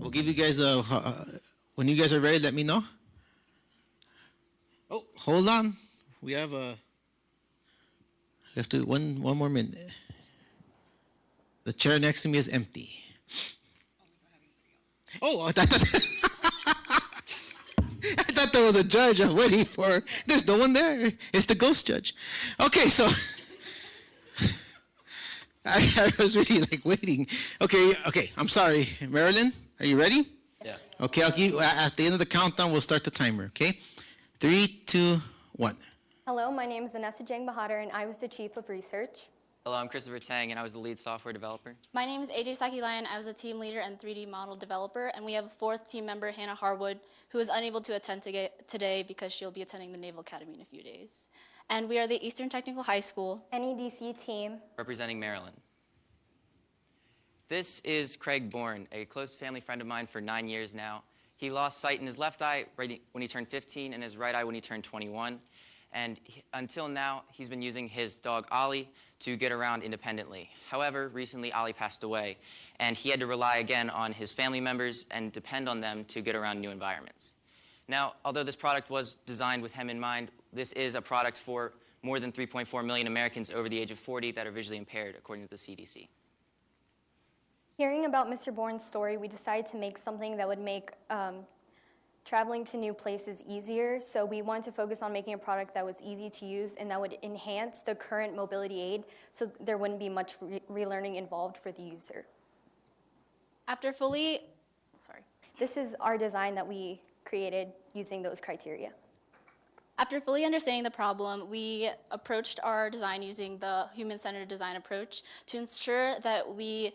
We'll give you guys a. When you guys are ready, let me know. Oh, hold on. We have a. We have to one more minute. The chair next to me is empty. Oh, I thought, I thought there was a judge I'm waiting for. There's no one there. It's the ghost judge. Okay, so I was really like waiting. Okay. I'm sorry, Marilyn. Are you ready? Yeah. Okay, I'll give at the end of the countdown. We'll start the timer. Okay, 3, 2, 1. Hello, my name is Vanessa Jang Bahadur, and I was the Chief of Research. Hello, I'm Christopher Tang, and I was the lead software developer. My name is AJ Saki-Lion. I was a team leader and 3D model developer, and we have a fourth team member, Hannah Harwood, who is unable to attend today because she'll be attending the Naval Academy in a few days. And we are the Eastern Technical High School NEDC team. Representing Maryland. This is Craig Bourne, a close family friend of mine for 9 years now. He lost sight in his left eye right when he turned 15 and his right eye when he turned 21. And until now, he's been using his dog, Ollie, to get around independently. However, recently, Ollie passed away, and he had to rely again on his family members and depend on them to get around new environments. Now, although this product was designed with him in mind, this is a product for more than 3.4 million Americans over the age of 40 that are visually impaired, according to the CDC. Hearing about Mr. Bourne's story, we decided to make something that would make traveling to new places easier. So we wanted to focus on making a product that was easy to use and that would enhance the current mobility aid so there wouldn't be much relearning involved for the user. This is our design that we created using those criteria. After fully understanding the problem, we approached our design using the human-centered design approach to ensure that we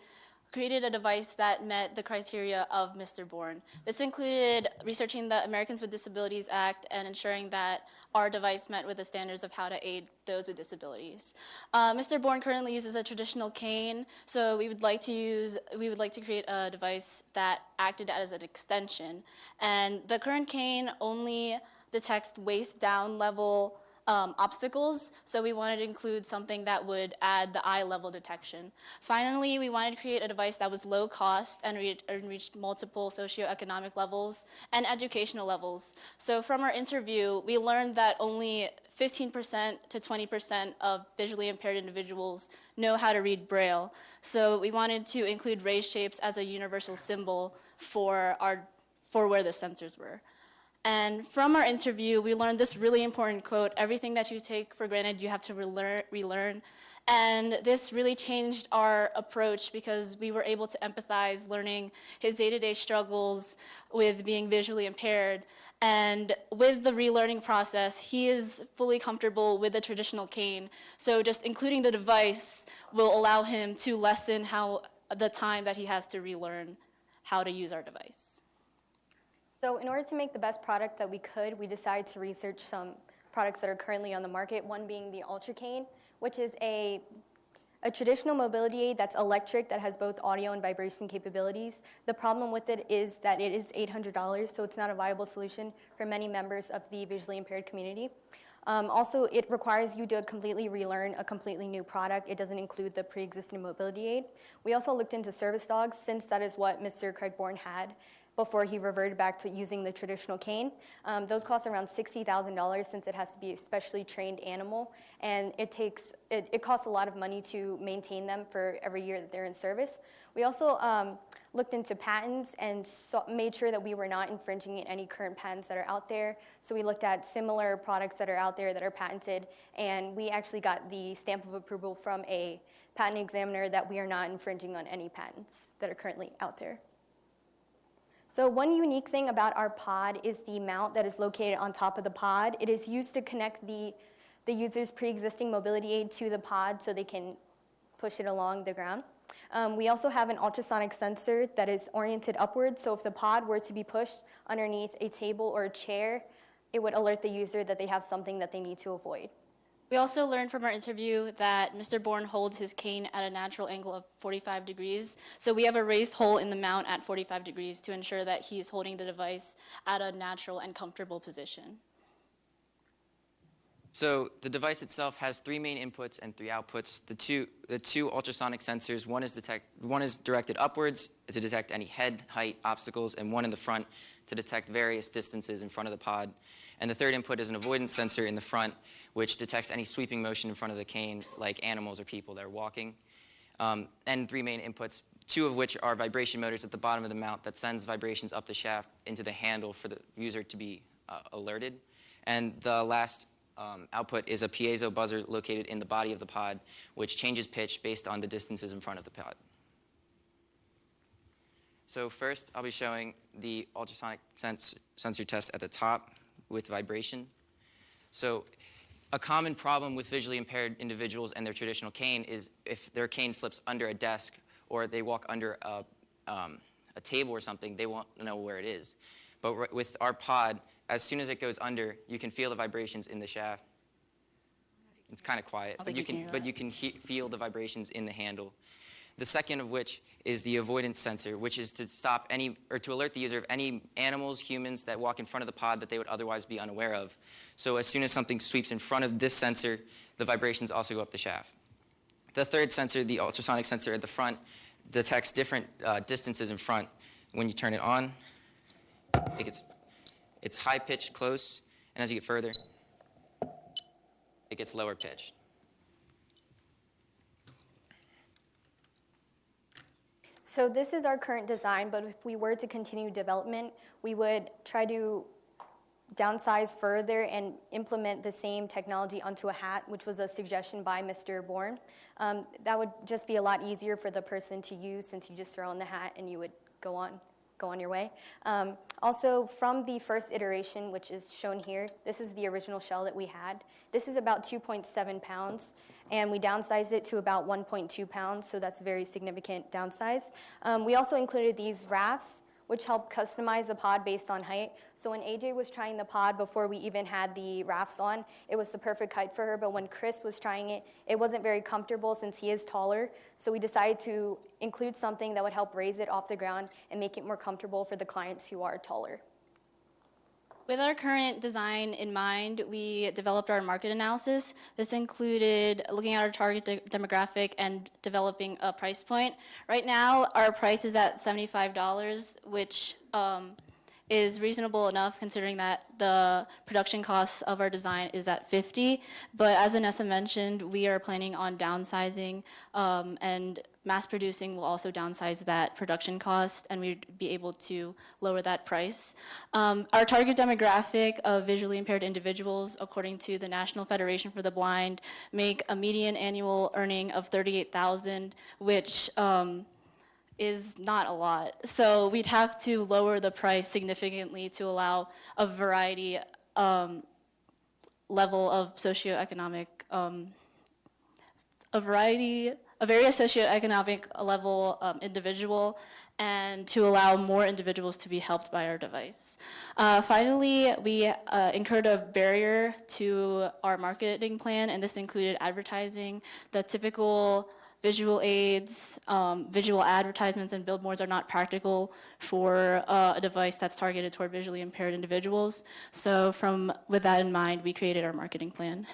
created a device that met the criteria of Mr. Bourne. This included researching the Americans with Disabilities Act and ensuring that our device met with the standards of how to aid those with disabilities. Mr. Bourne currently uses a traditional cane, so we would like to create a device that acted as an extension. And the current cane only detects waist down level obstacles, so we wanted to include something that would add the eye level detection. Finally, we wanted to create a device that was low cost and reached multiple socioeconomic levels and educational levels. So from our interview, we learned that only 15% to 20% of visually impaired individuals know how to read Braille. So we wanted to include raised shapes as a universal symbol for where the sensors were. And from our interview, we learned this really important quote: everything that you take for granted, you have to relearn. And this really changed our approach because we were able to empathize learning his day-to-day struggles with being visually impaired. And with the relearning process, he is fully comfortable with the traditional cane. So just including the device will allow him to lessen the time that he has to relearn how to use our device. So in order to make the best product that we could, we decided to research some products that are currently on the market, one being the Ultra Cane, which is a traditional mobility aid that's electric, that has both audio and vibration capabilities. The problem with it is that it is $800, so it's not a viable solution for many members of the visually impaired community. Also, it requires you to completely relearn a completely new product. It doesn't include the pre-existing mobility aid. We also looked into service dogs, since that is what Mr. Craig Bourne had before he reverted back to using the traditional cane. Those cost around $60,000 since it has to be a specially trained animal, and it costs a lot of money to maintain them for every year that they're in service. We also looked into patents and made sure that we were not infringing any current patents that are out there. So we looked at similar products that are out there that are patented, and we actually got the stamp of approval from a patent examiner that we are not infringing on any patents that are currently out there. So one unique thing about our pod is the mount that is located on top of the pod. It is used to connect the user's pre-existing mobility aid to the pod so they can push it along the ground. We also have an ultrasonic sensor that is oriented upwards, so if the pod were to be pushed underneath a table or a chair, it would alert the user that they have something that they need to avoid. We also learned from our interview that Mr. Bourne holds his cane at a natural angle of 45 degrees. So we have a raised hole in the mount at 45 degrees to ensure that he's holding the device at a natural and comfortable position. So the device itself has 3 main inputs and 3 outputs. The two ultrasonic sensors, one is directed upwards to detect any head height obstacles, and one in the front to detect various distances in front of the pod. And the third input is an avoidance sensor in the front, which detects any sweeping motion in front of the cane, like animals or people that are walking. And 3 main inputs, 2 of which are vibration motors at the bottom of the mount that sends vibrations up the shaft into the handle for the user to be alerted. And the last output is a piezo buzzer located in the body of the pod, which changes pitch based on the distances in front of the pod. So first, I'll be showing the ultrasonic sensor test at the top with vibration. So a common problem with visually impaired individuals and their traditional cane is if their cane slips under a desk or they walk under a table or something, they won't know where it is. But with our pod, as soon as it goes under, you can feel the vibrations in the shaft. It's kind of quiet, but you can feel the vibrations in the handle. The second of which is the avoidance sensor, which is to stop any, or to alert the user of any animals, humans that walk in front of the pod that they would otherwise be unaware of. So as soon as something sweeps in front of this sensor, the vibrations also go up the shaft. The third sensor, the ultrasonic sensor at the front, detects different distances in front. When you turn it on, it's high pitched close, and as you get further, it gets lower pitched. So this is our current design, but if we were to continue development, we would try to downsize further and implement the same technology onto a hat, which was a suggestion by Mr. Bourne. That would just be a lot easier for the person to use since you just throw in the hat and you would go on your way. Also, from the first iteration, which is shown here, this is the original shell that we had. This is about 2.7 pounds, and we downsized it to about 1.2 pounds, so that's a very significant downsize. We also included these rafts, which help customize the pod based on height. So when AJ was trying the pod before we even had the rafts on, it was the perfect height for her, but when Chris was trying it, it wasn't very comfortable since he is taller. So we decided to include something that would help raise it off the ground and make it more comfortable for the clients who are taller. With our current design in mind, we developed our market analysis. This included looking at our target demographic and developing a price point. Right now, our price is at $75, which is reasonable enough considering that the production costs of our design is at $50. But as Anessa mentioned, we are planning on downsizing, and mass producing will also downsize that production cost, and we'd be able to lower that price. Our target demographic of visually impaired individuals, according to the National Federation for the Blind, make a median annual earning of $38,000, which is not a lot. So we'd have to lower the price significantly to allow a variety level of socioeconomic, a very socioeconomic level individual, and to allow more individuals to be helped by our device. Finally, we incurred a barrier to our marketing plan, and this included advertising. The typical visual aids, visual advertisements, and billboards are not practical for a device that's targeted toward visually impaired individuals. So with that in mind, we created our marketing plan.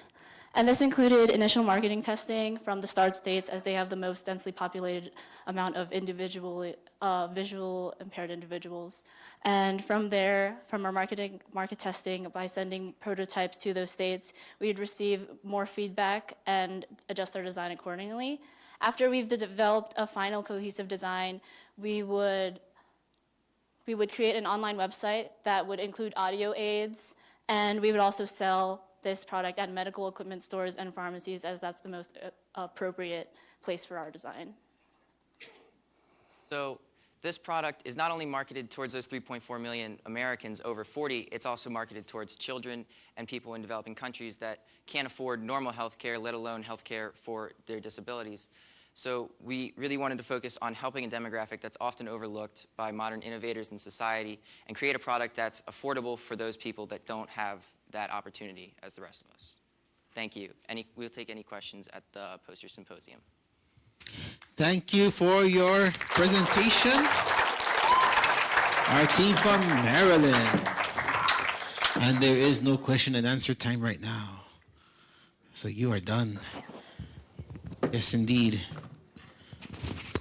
And this included initial marketing testing from the start states, as they have the most densely populated amount of visual impaired individuals. And from there, from our market testing, by sending prototypes to those states, we'd receive more feedback and adjust our design accordingly. After we've developed a final cohesive design, we would create an online website that would include audio aids, and we would also sell this product at medical equipment stores and pharmacies, as that's the most appropriate place for our design. So this product is not only marketed towards those 3.4 million Americans over 40, it's also marketed towards children and people in developing countries that can't afford normal health care, let alone health care for their disabilities. So we really wanted to focus on helping a demographic that's often overlooked by modern innovators in society and create a product that's affordable for those people that don't have that opportunity as the rest of us. Thank you. We'll take any questions at the poster symposium. Thank you for your presentation. Our team from Maryland. And there is no question and answer time right now. So you are done. Yes, indeed.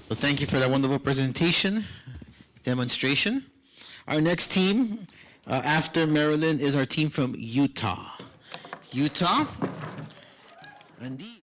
Well, thank you for that wonderful presentation, demonstration. Our next team after Maryland is our team from Utah. Utah, indeed.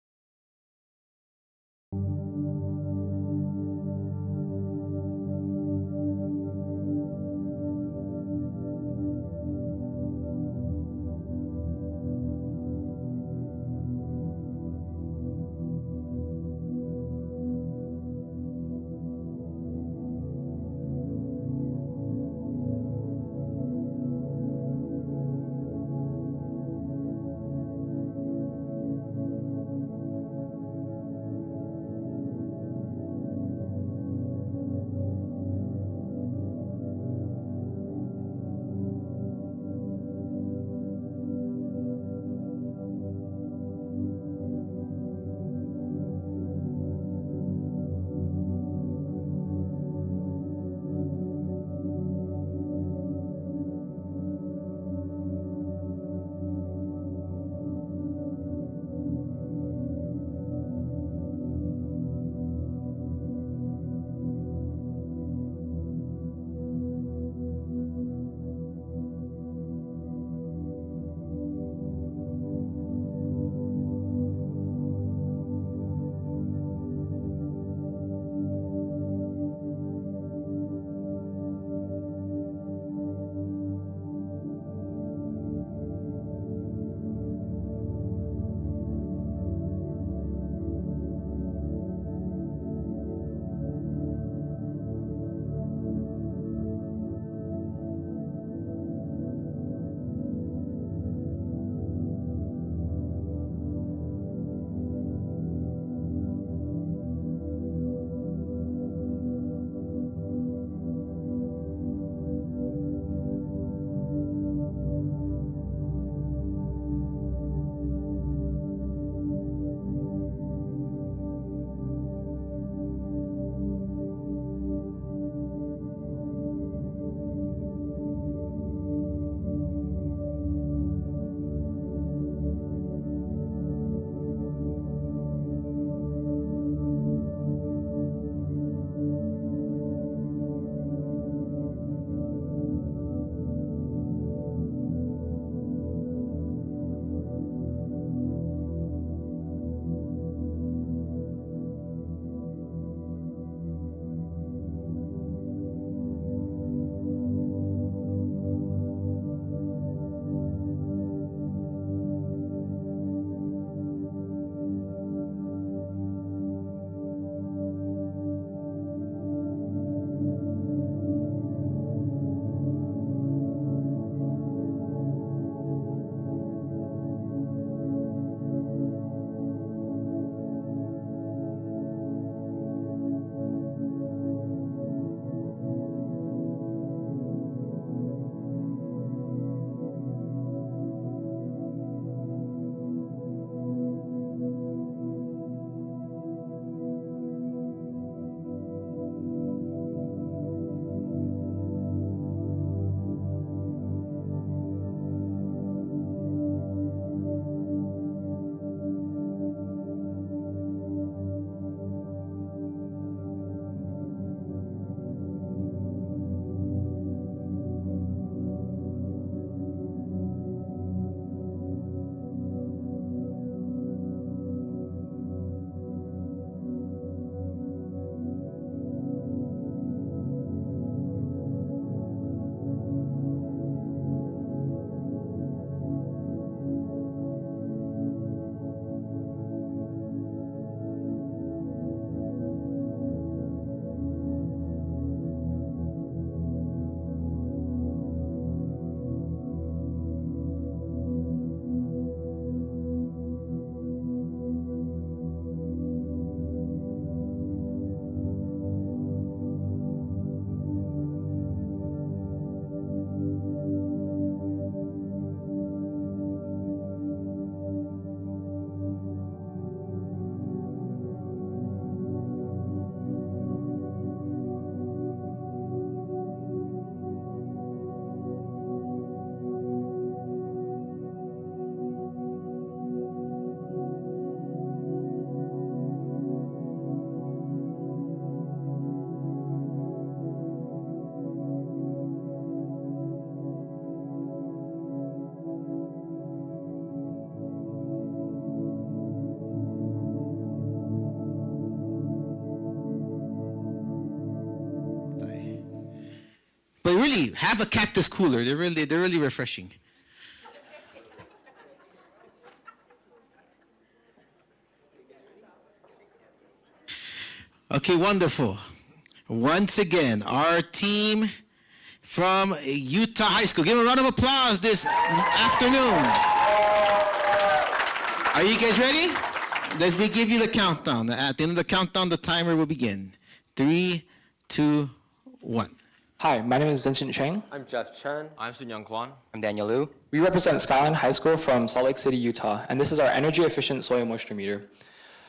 really, have a cactus cooler. They're really refreshing. Okay, wonderful. Once again, our team from Utah High School. Give them a round of applause this afternoon. Are you guys ready? Let's give you the countdown. At the end of the countdown, the timer will begin. 3, 2, 1. Hi, my name is Vincent Cheng. I'm Jeff Chen. I'm Sun Young Kwan. I'm Daniel Liu. We represent Skyline High School from Salt Lake City, Utah, and this is our energy efficient soil moisture meter.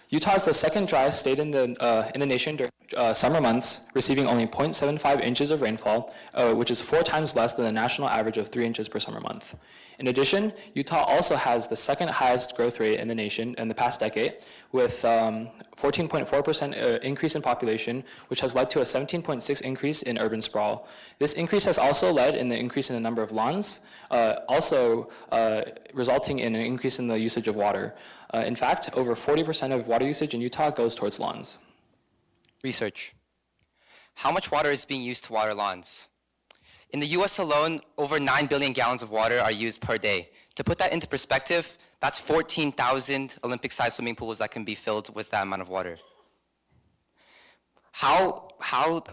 Utah is the second driest state in the nation during summer months, receiving only 0.75 inches of rainfall, which is 4 times less than the national average of 3 inches per summer month. In addition, Utah also has the second highest growth rate in the nation in the past decade, with 14.4% increase in population, which has led to a 17.6% increase in urban sprawl. This increase has also led in the increase in the number of lawns, resulting in an increase in the usage of water. In fact, over 40% of water usage in Utah goes towards lawns. Research. How much water is being used to water lawns? In the US alone, over 9 billion gallons of water are used per day. To put that into perspective, that's 14,000 Olympic-sized swimming pools that can be filled with that amount of water. How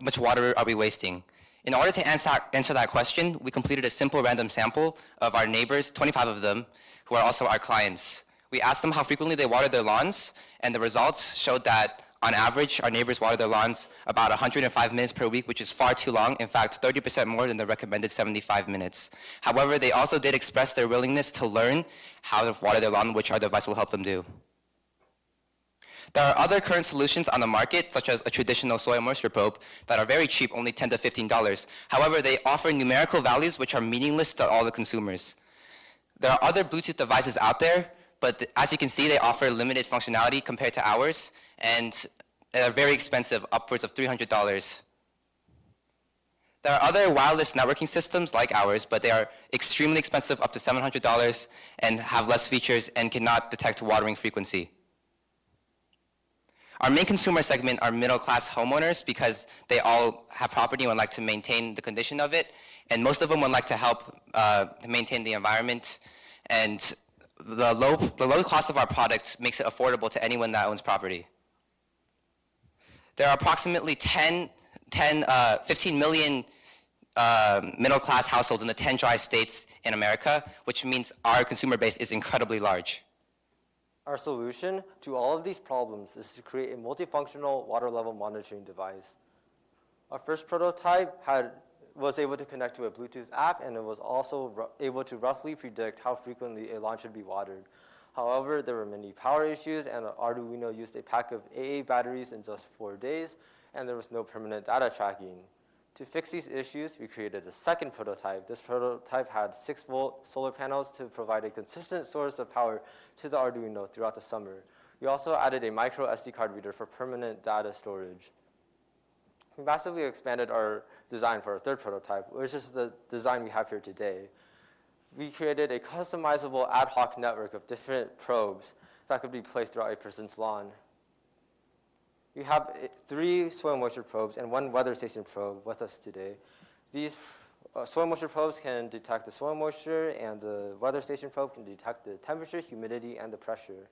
much water are we wasting? In order to answer that question, we completed a simple random sample of our neighbors, 25 of them, who are also our clients. We asked them how frequently they water their lawns, and the results showed that on average, our neighbors water their lawns about 105 minutes per week, which is far too long. In fact, 30% more than the recommended 75 minutes. However, they also did express their willingness to learn how to water their lawn, which our device will help them do. There are other current solutions on the market, such as a traditional soil moisture probe, that are very cheap, only $10 to $15. However, they offer numerical values which are meaningless to all the consumers. There are other Bluetooth devices out there, but as you can see, they offer limited functionality compared to ours, and they're very expensive, upwards of $300. There are other wireless networking systems like ours, but they are extremely expensive, up to $700, and have less features and cannot detect watering frequency. Our main consumer segment are middle-class homeowners because they all have property and would like to maintain the condition of it, and most of them would like to help maintain the environment. And the low cost of our product makes it affordable to anyone that owns property. There are approximately 15 million middle-class households in the 10 dry states in America, which means our consumer base is incredibly large. Our solution to all of these problems is to create a multifunctional water level monitoring device. Our first prototype was able to connect to a Bluetooth app, and it was also able to roughly predict how frequently a lawn should be watered. However, there were many power issues, and Arduino used a pack of AA batteries in just 4 days, and there was no permanent data tracking. To fix these issues, we created a second prototype. This prototype had 6-volt solar panels to provide a consistent source of power to the Arduino throughout the summer. We also added a micro SD card reader for permanent data storage. We massively expanded our design for our third prototype, which is the design we have here today. We created a customizable ad hoc network of different probes that could be placed throughout a person's lawn. We have 3 soil moisture probes and 1 weather station probe with us today. These soil moisture probes can detect the soil moisture, and the weather station probe can detect the temperature, humidity, and the pressure.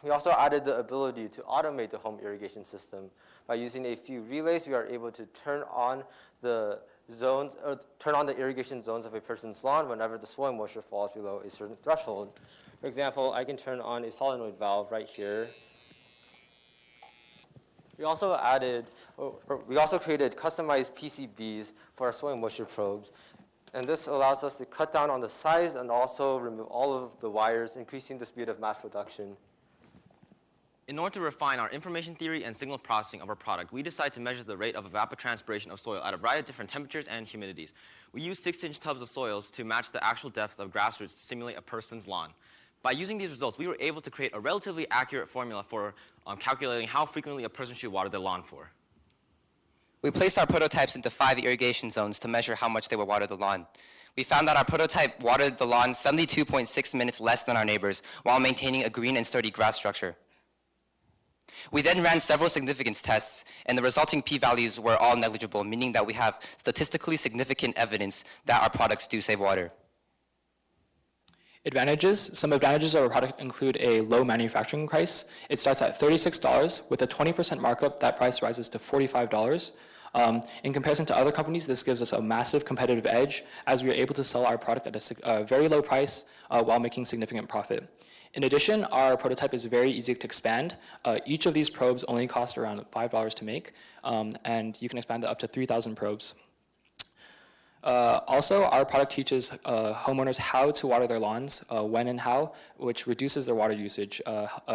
We also added the ability to automate the home irrigation system. By using a few relays, we are able to turn on the irrigation zones of a person's lawn whenever the soil moisture falls below a certain threshold. For example, I can turn on a solenoid valve right here. We also created customized PCBs for our soil moisture probes, and this allows us to cut down on the size and also remove all of the wires, increasing the speed of mass production. In order to refine our information theory and signal processing of our product, we decided to measure the rate of evapotranspiration of soil at a variety of different temperatures and humidities. We used 6-inch tubs of soils to match the actual depth of grass roots to simulate a person's lawn. By using these results, we were able to create a relatively accurate formula for calculating how frequently a person should water their lawn for. We placed our prototypes into 5 irrigation zones to measure how much they would water the lawn. We found that our prototype watered the lawn 72.6 minutes less than our neighbors while maintaining a green and sturdy grass structure. We then ran several significance tests, and the resulting p-values were all negligible, meaning that we have statistically significant evidence that our products do save water. Advantages. Some advantages of our product include a low manufacturing price. It starts at $36. With a 20% markup, that price rises to $45. In comparison to other companies, this gives us a massive competitive edge as we are able to sell our product at a very low price while making significant profit. In addition, our prototype is very easy to expand. Each of these probes only cost around $5 to make, and you can expand it up to 3,000 probes. Also, our product teaches homeowners how to water their lawns, when and how, which reduces their water usage,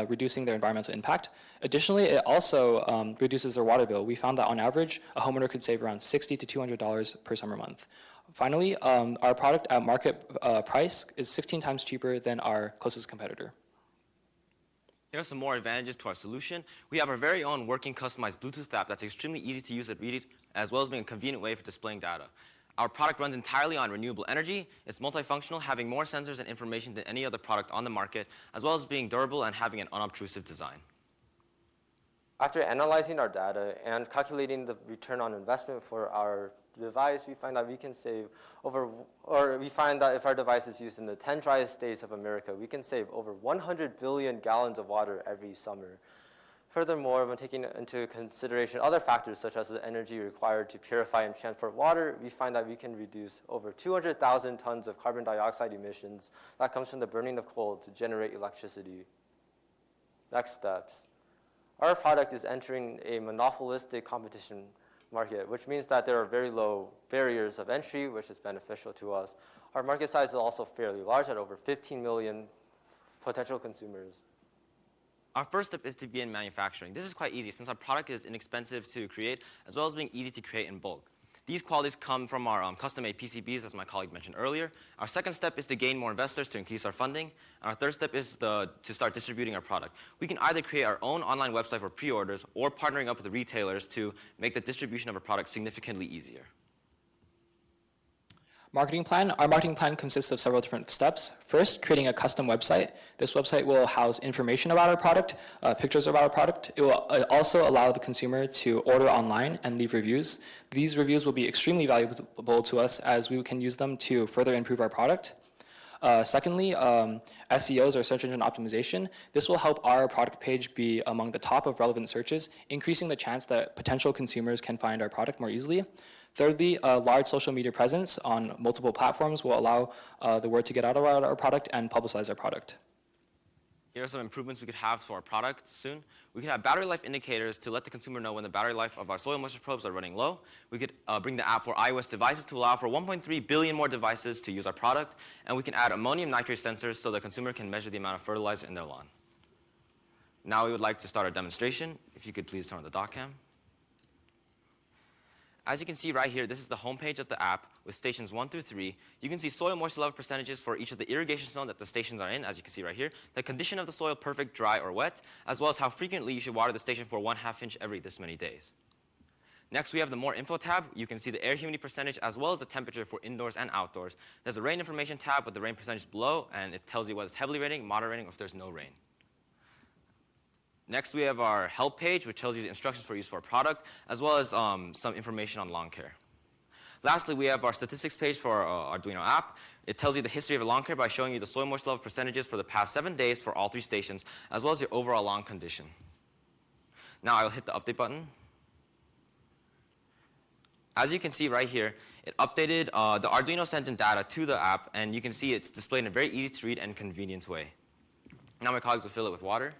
reducing their environmental impact. Additionally, it also reduces their water bill. We found that on average, a homeowner could save around $60 to $200 per summer month. Finally, our product at market price is 16 times cheaper than our closest competitor. Here are some more advantages to our solution. We have our very own working customized Bluetooth app that's extremely easy to use and read, as well as being a convenient way for displaying data. Our product runs entirely on renewable energy. It's multifunctional, having more sensors and information than any other product on the market, as well as being durable and having an unobtrusive design. After analyzing our data and calculating the return on investment for our device, we find that we can save we find that if our device is used in the 10 driest states of America, we can save over 100 billion gallons of water every summer. Furthermore, when taking into consideration other factors such as the energy required to purify and transport water, we find that we can reduce over 200,000 tons of carbon dioxide emissions that comes from the burning of coal to generate electricity. Next steps. Our product is entering a monopolistic competition market, which means that there are very low barriers of entry, which is beneficial to us. Our market size is also fairly large at over 15 million potential consumers. Our first step is to begin manufacturing. This is quite easy since our product is inexpensive to create, as well as being easy to create in bulk. These qualities come from our custom-made PCBs, as my colleague mentioned earlier. Our second step is to gain more investors to increase our funding. And our third step is to start distributing our product. We can either create our own online website for pre-orders or partnering up with the retailers to make the distribution of our product significantly easier. Marketing plan. Our marketing plan consists of several different steps. First, creating a custom website. This website will house information about our product, pictures about our product. It will also allow the consumer to order online and leave reviews. These reviews will be extremely valuable to us as we can use them to further improve our product. Secondly, SEOs or search engine optimization. This will help our product page be among the top of relevant searches, increasing the chance that potential consumers can find our product more easily. Thirdly, a large social media presence on multiple platforms will allow the word to get out about our product and publicize our product. Here are some improvements we could have to our product soon. We could have battery life indicators to let the consumer know when the battery life of our soil moisture probes are running low. We could bring the app for iOS devices to allow for 1.3 billion more devices to use our product. And we can add ammonium nitrate sensors so the consumer can measure the amount of fertilizer in their lawn. Now we would like to start our demonstration. If you could please turn on the dock cam. As you can see right here, this is the homepage of the app with stations 1 through 3. You can see soil moisture level percentages for each of the irrigation zone that the stations are in, as you can see right here, the condition of the soil, perfect, dry, or wet, as well as how frequently you should water the station for 1/2 inch every this many days. Next, we have the More Info tab. You can see the air humidity percentage as well as the temperature for indoors and outdoors. There's a rain information tab with the rain percentage below, and it tells you whether it's heavily raining, moderate raining, or if there's no rain. Next, we have our help page, which tells you the instructions for use for our product, as well as some information on lawn care. Lastly, we have our statistics page for our Arduino app. It tells you the history of your lawn care by showing you the soil moisture level percentages for the past 7 days for all 3 stations, as well as your overall lawn condition. Now I'll hit the update button. As you can see right here, it updated, the Arduino sent in data to the app, and you can see it's displayed in a very easy to read and convenient way. Now my colleagues will fill it with water.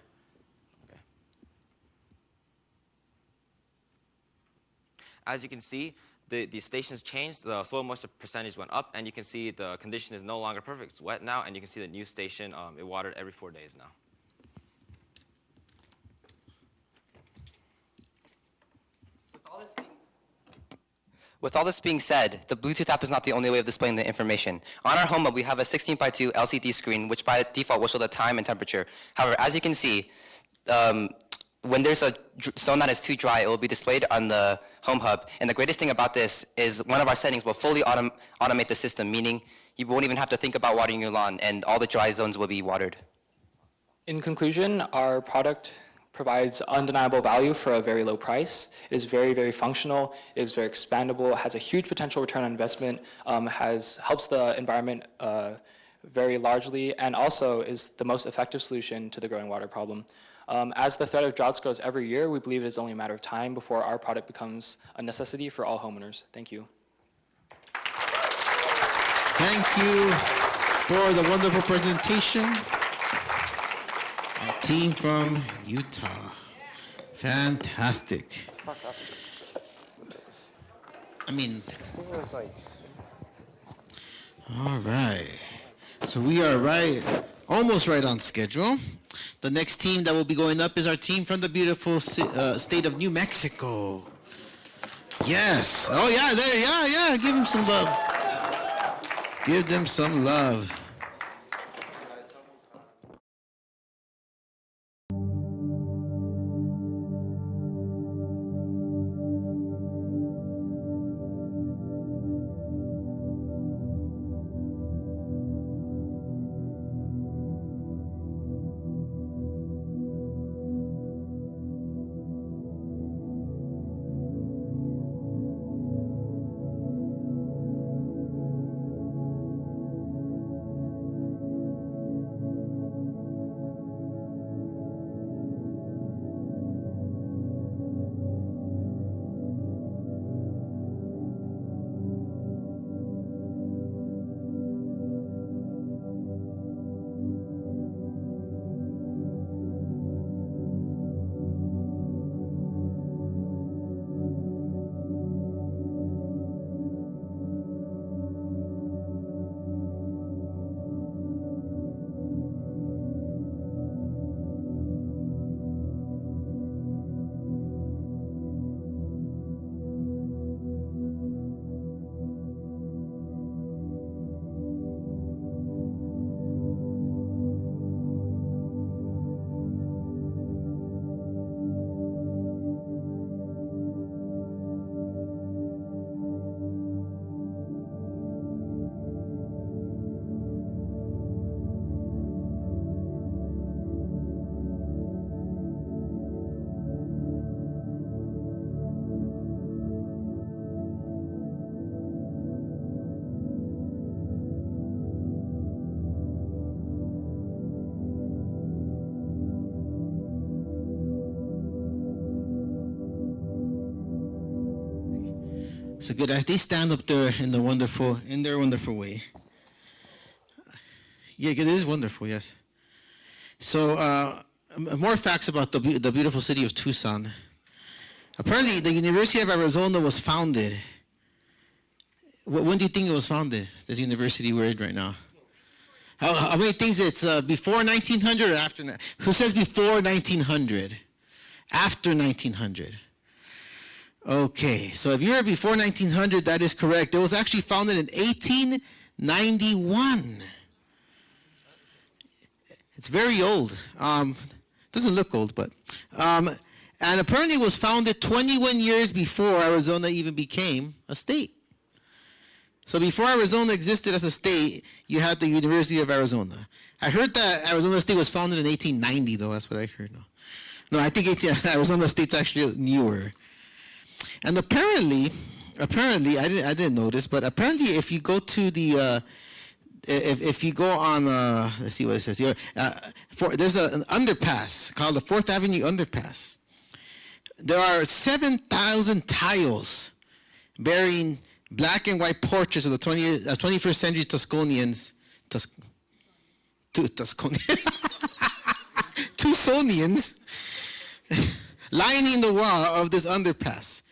As you can see, the stations changed, the soil moisture percentage went up, and you can see the condition is no longer perfect. It's wet now, and you can see the new station, it watered every 4 days now. With all this being said, the Bluetooth app is not the only way of displaying the information. On our home hub, we have a 16:2 LCD screen, which by default will show the time and temperature. However, as you can see, when there's a zone that is too dry, it will be displayed on the home hub. And the greatest thing about this is one of our settings will fully automate the system, meaning you won't even have to think about watering your lawn, and all the dry zones will be watered. In conclusion, our product provides undeniable value for a very low price. It is very, very functional. It is very expandable. Has a huge potential return on investment. Helps the environment very largely, and also is the most effective solution to the growing water problem. As the threat of droughts grows every year, we believe it is only a matter of time before our product becomes a necessity for all homeowners. Thank you. Thank you for the wonderful presentation. Our team from Utah. Fantastic. I mean, all right. So we are almost right on schedule. The next team that will be going up is our team from the beautiful state of New Mexico. Yes. Oh, yeah, there, yeah. Give them some love. Give them some love. So good, as they stand up there in their wonderful way. Yeah, it is wonderful, yes. So more facts about the beautiful city of Tucson. Apparently, the University of Arizona was founded. When do you think it was founded, this university we're in right now? How many things it's before 1900 or after? Who says before 1900? After 1900. Okay, so if you're before 1900, that is correct. It was actually founded in 1891. It's very old. Doesn't look old, but. And apparently it was founded 21 years before Arizona even became a state. So before Arizona existed as a state, you had the University of Arizona. I heard that Arizona State was founded in 1890, though. That's what I heard. No, I think Arizona State's actually newer. And apparently, I didn't notice, but apparently, if you go to the, if you go on, let's see what it says here. There's an underpass called the 4th Avenue Underpass. There are 7,000 tiles bearing black and white portraits of the 21st century Tucsonians. Tucsonians lining the wall of this underpass.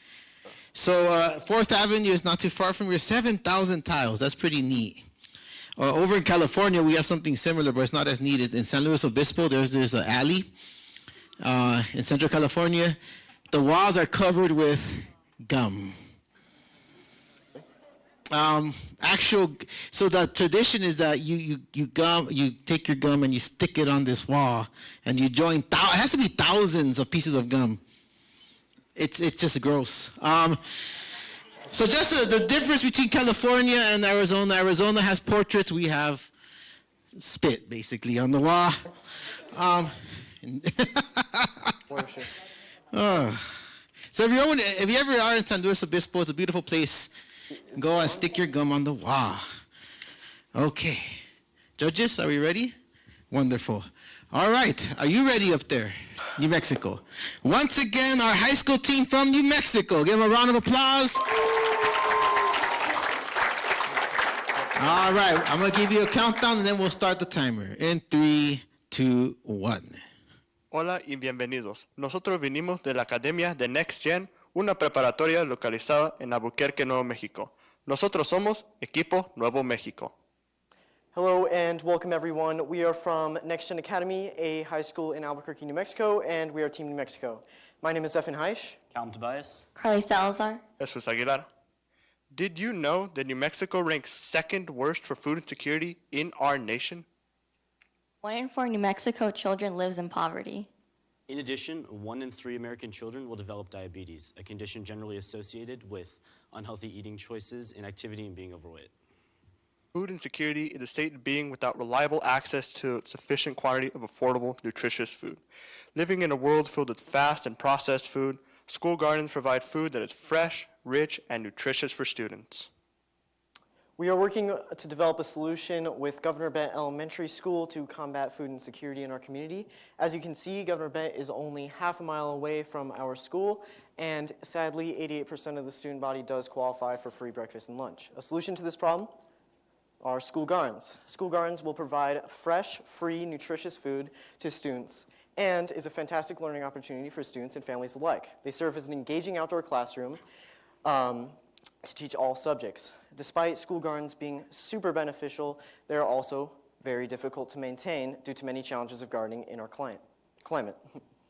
So 4th Avenue is not too far from here. 7,000 tiles. That's pretty neat. Over in California, we have something similar, but it's not as neat. In San Luis Obispo, there's an alley. In Central California, the walls are covered with gum. So the tradition is that you take your gum and you stick it on this wall, and you join. It has to be thousands of pieces of gum. It's just gross. So just the difference between California and Arizona. Arizona has portraits. We have spit, basically, on the wall. Worship. So if you ever are in San Luis Obispo, it's a beautiful place. Go and stick your gum on the wall. Okay. Judges, are we ready? Wonderful. All right. Are you ready up there? New Mexico. Once again, our high school team from New Mexico. Give them a round of applause. All right. I'm going to give you a countdown and then we'll start the timer. In 3, 2, 1. Hola y bienvenidos. Nosotros vinimos de la Academia de Next Gen, una preparatoria localizada en Albuquerque, Nuevo México. Nosotros somos Equipo Nuevo México. Hello and welcome everyone. We are from Next Gen Academy, a high school in Albuquerque, New Mexico, and we are Team New Mexico. My name is Zephan Heisch. Calum Tobias. Carly Salazar. Jesus Aguilar. Did you know that New Mexico ranks second worst for food insecurity in our nation? 1 in 4 New Mexico children lives in poverty. In addition, 1 in 3 American children will develop diabetes, a condition generally associated with unhealthy eating choices, inactivity, and being overweight. Food insecurity is a state of being without reliable access to sufficient quantity of affordable, nutritious food. Living in a world filled with fast and processed food, school gardens provide food that is fresh, rich, and nutritious for students. We are working to develop a solution with Governor Bent Elementary School to combat food insecurity in our community. As you can see, Governor Bent is only half a mile away from our school, and sadly, 88% of the student body does qualify for free breakfast and lunch. A solution to this problem are school gardens. School gardens will provide fresh, free, nutritious food to students and is a fantastic learning opportunity for students and families alike. They serve as an engaging outdoor classroom to teach all subjects. Despite school gardens being super beneficial, they are also very difficult to maintain due to many challenges of gardening in our climate.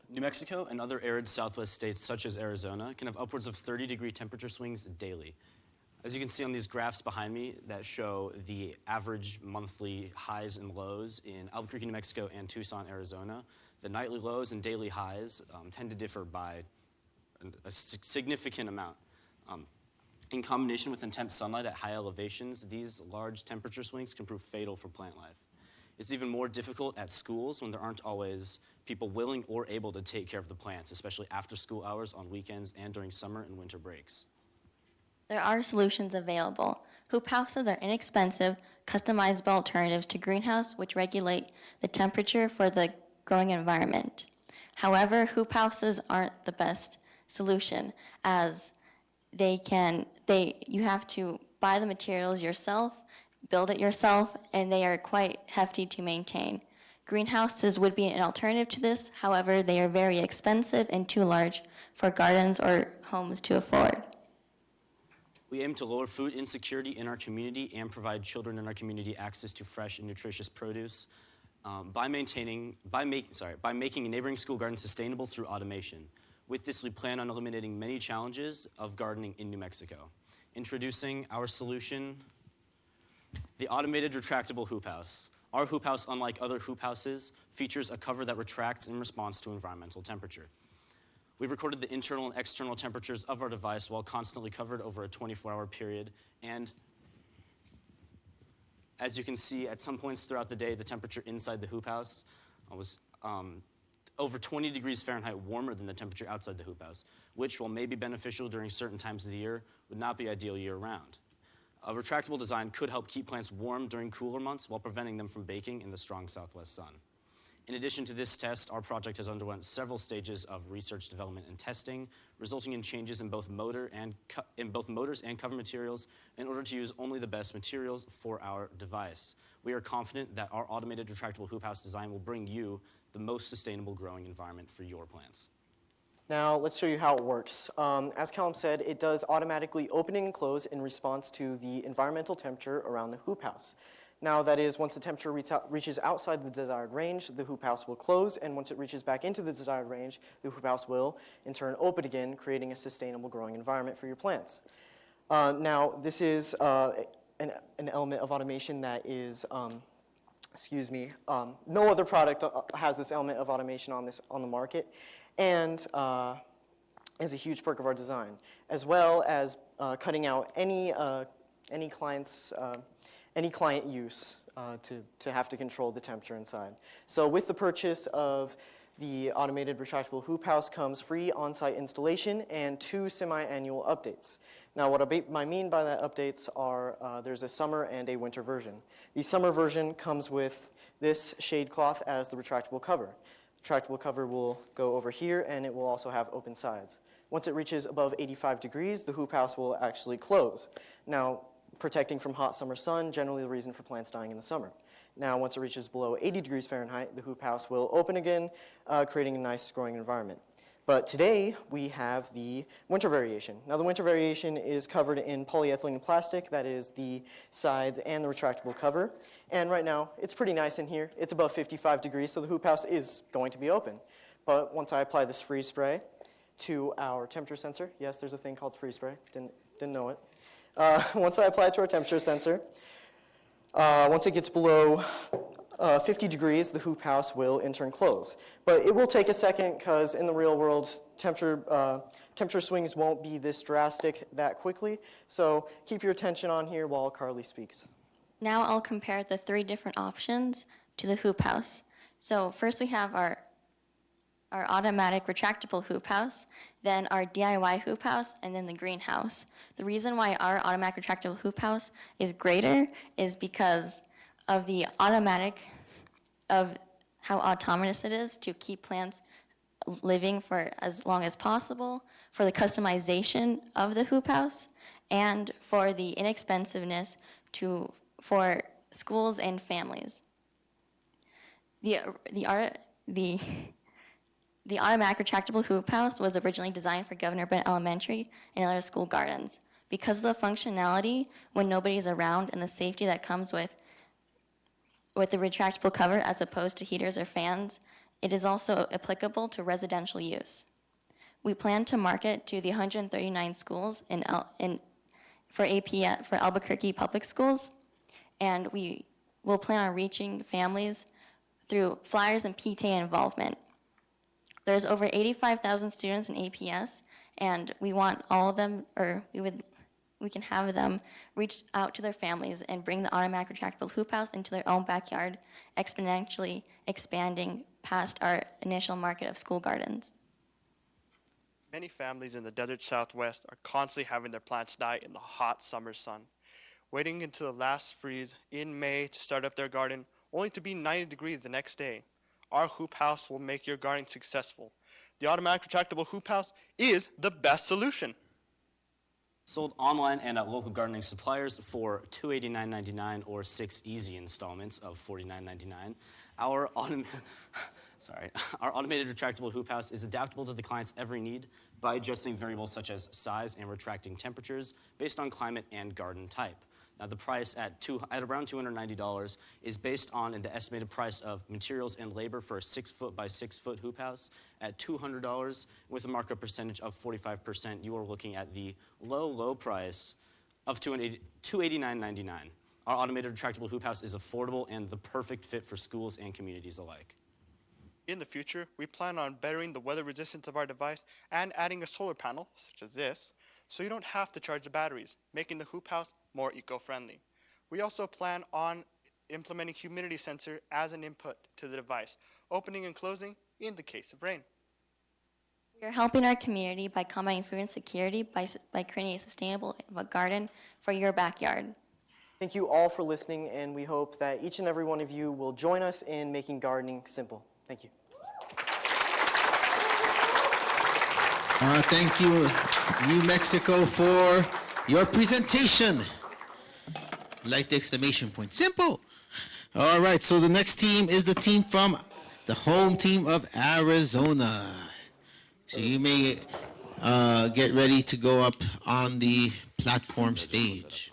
New Mexico and other arid southwest states such as Arizona can have upwards of 30-degree temperature swings daily. As you can see on these graphs behind me that show the average monthly highs and lows in Albuquerque, New Mexico and Tucson, Arizona, the nightly lows and daily highs tend to differ by a significant amount. In combination with intense sunlight at high elevations, these large temperature swings can prove fatal for plant life. It's even more difficult at schools when there aren't always people willing or able to take care of the plants, especially after school hours, on weekends, and during summer and winter breaks. There are solutions available. Hoop houses are inexpensive, customizable alternatives to greenhouse which regulate the temperature for the growing environment. However, hoop houses aren't the best solution as you have to buy the materials yourself, build it yourself, and they are quite hefty to maintain. Greenhouses would be an alternative to this, however, they are very expensive and too large for gardens or homes to afford. We aim to lower food insecurity in our community and provide children in our community access to fresh and nutritious produce by making a neighboring school garden sustainable through automation. With this, we plan on eliminating many challenges of gardening in New Mexico. Introducing our solution, the automated retractable hoop house. Our hoop house, unlike other hoop houses, features a cover that retracts in response to environmental temperature. We recorded the internal and external temperatures of our device while constantly covered over a 24-hour period, and as you can see, at some points throughout the day, the temperature inside the hoop house was over 20 degrees Fahrenheit warmer than the temperature outside the hoop house, which, while may be beneficial during certain times of the year, would not be ideal year-round. A retractable design could help keep plants warm during cooler months while preventing them from baking in the strong southwest sun. In addition to this test, our project has undergone several stages of research, development, and testing, resulting in changes in both motors and cover materials in order to use only the best materials for our device. We are confident that our automated retractable hoop house design will bring you the most sustainable growing environment for your plants. Now, let's show you how it works. As Calum said, it does automatically open and close in response to the environmental temperature around the hoop house. Now, that is, once the temperature reaches outside the desired range, the hoop house will close, and once it reaches back into the desired range, the hoop house will, in turn, open again, creating a sustainable growing environment for your plants. Now, this is an element of automation that is, no other product has this element of automation on the market, and is a huge perk of our design, as well as cutting out any client use to have to control the temperature inside. So with the purchase of The automated retractable hoop house comes free on-site installation and 2 semi-annual updates. Now, what I mean by that updates are there's a summer and a winter version. The summer version comes with this shade cloth as the retractable cover. The retractable cover will go over here, and it will also have open sides. Once it reaches above 85 degrees, the hoop house will actually close. Now, protecting from hot summer sun, generally the reason for plants dying in the summer. Now, once it reaches below 80 degrees Fahrenheit, the hoop house will open again, creating a nice growing environment. But today, we have the winter variation. Now, the winter variation is covered in polyethylene plastic, that is the sides and the retractable cover. And right now, it's pretty nice in here. It's above 55 degrees, so the hoop house is going to be open. But once I apply this freeze spray to our temperature sensor, yes, there's a thing called freeze spray, didn't know it. Once I apply it to our temperature sensor, once it gets below 50 degrees, the hoop house will in turn close. But it will take a second because in the real world, temperature swings won't be this drastic that quickly. So keep your attention on here while Carly speaks. Now I'll compare the 3 different options to the hoop house. So first we have our automatic retractable hoop house, then our DIY hoop house, and then the greenhouse. The reason why our automatic retractable hoop house is greater is because of the of how autonomous it is to keep plants living for as long as possible, for the customization of the hoop house, and for the inexpensiveness for schools and families. The automatic retractable hoop house was originally designed for Governor Bennett Elementary and other school gardens. Because of the functionality when nobody's around and the safety that comes with the retractable cover as opposed to heaters or fans, it is also applicable to residential use. We plan to market to the 139 schools for Albuquerque Public Schools, and we will plan on reaching families through flyers and PTA involvement. There's over 85,000 students in APS, and we want all of them, or we can have them reach out to their families and bring the automatic retractable hoop house into their own backyard, exponentially expanding past our initial market of school gardens. Many families in the desert Southwest are constantly having their plants die in the hot summer sun, waiting until the last freeze in May to start up their garden, only to be 90 degrees the next day. Our hoop house will make your gardening successful. The automatic retractable hoop house is the best solution. Sold online and at local gardening suppliers for $289.99 or 6 easy installments of $49.99. Our automated retractable hoop house is adaptable to the client's every need by adjusting variables such as size and retracting temperatures based on climate and garden type. Now, the price at around $290 is based on the estimated price of materials and labor for a 6-foot by 6-foot hoop house at $200. With a markup percentage of 45%, you are looking at the low price of $289.99. Our automated retractable hoop house is affordable and the perfect fit for schools and communities alike. In the future, we plan on bettering the weather resistance of our device and adding a solar panel, such as this, so you don't have to charge the batteries, making the hoop house more eco-friendly. We also plan on implementing humidity sensor as an input to the device, opening and closing in the case of rain. We are helping our community by combating food insecurity by creating a sustainable garden for your backyard. Thank you all for listening, and we hope that each and every one of you will join us in making gardening simple. Thank you. Thank you, New Mexico, for your presentation. Like the exclamation point. Simple. All right, so the next team is the team from the home team of Arizona. So you may get ready to go up on the platform stage.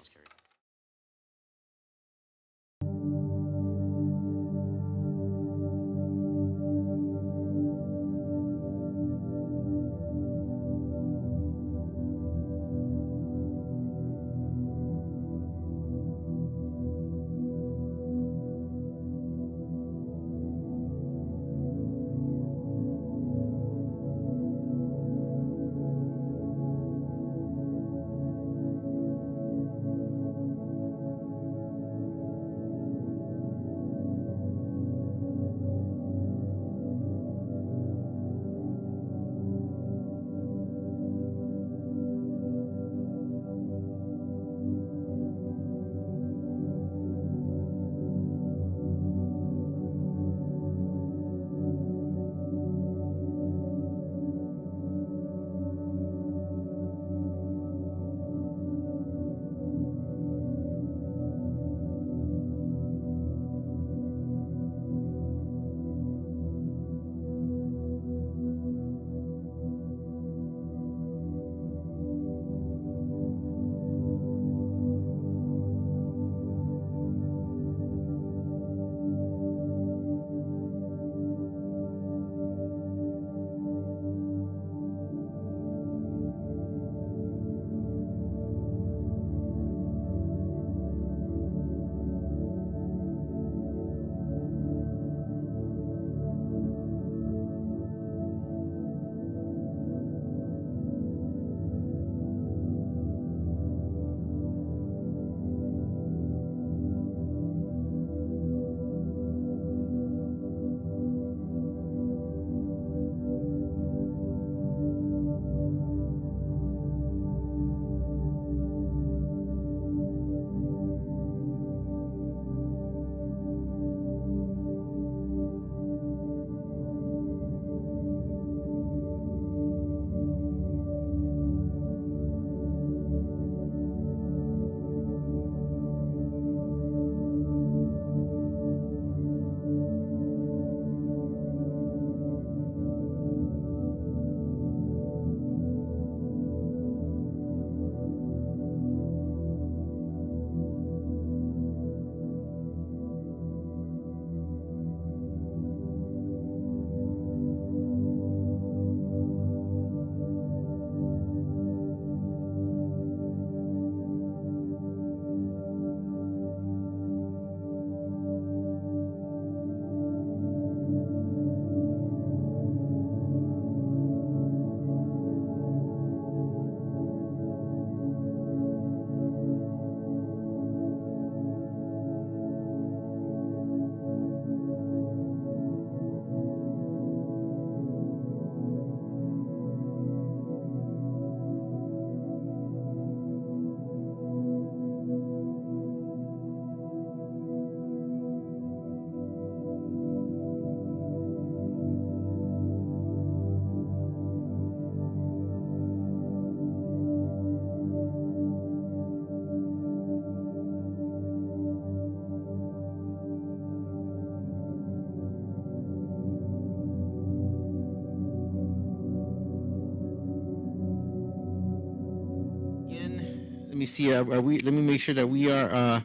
Let me see. Are we? Let me make sure that we are.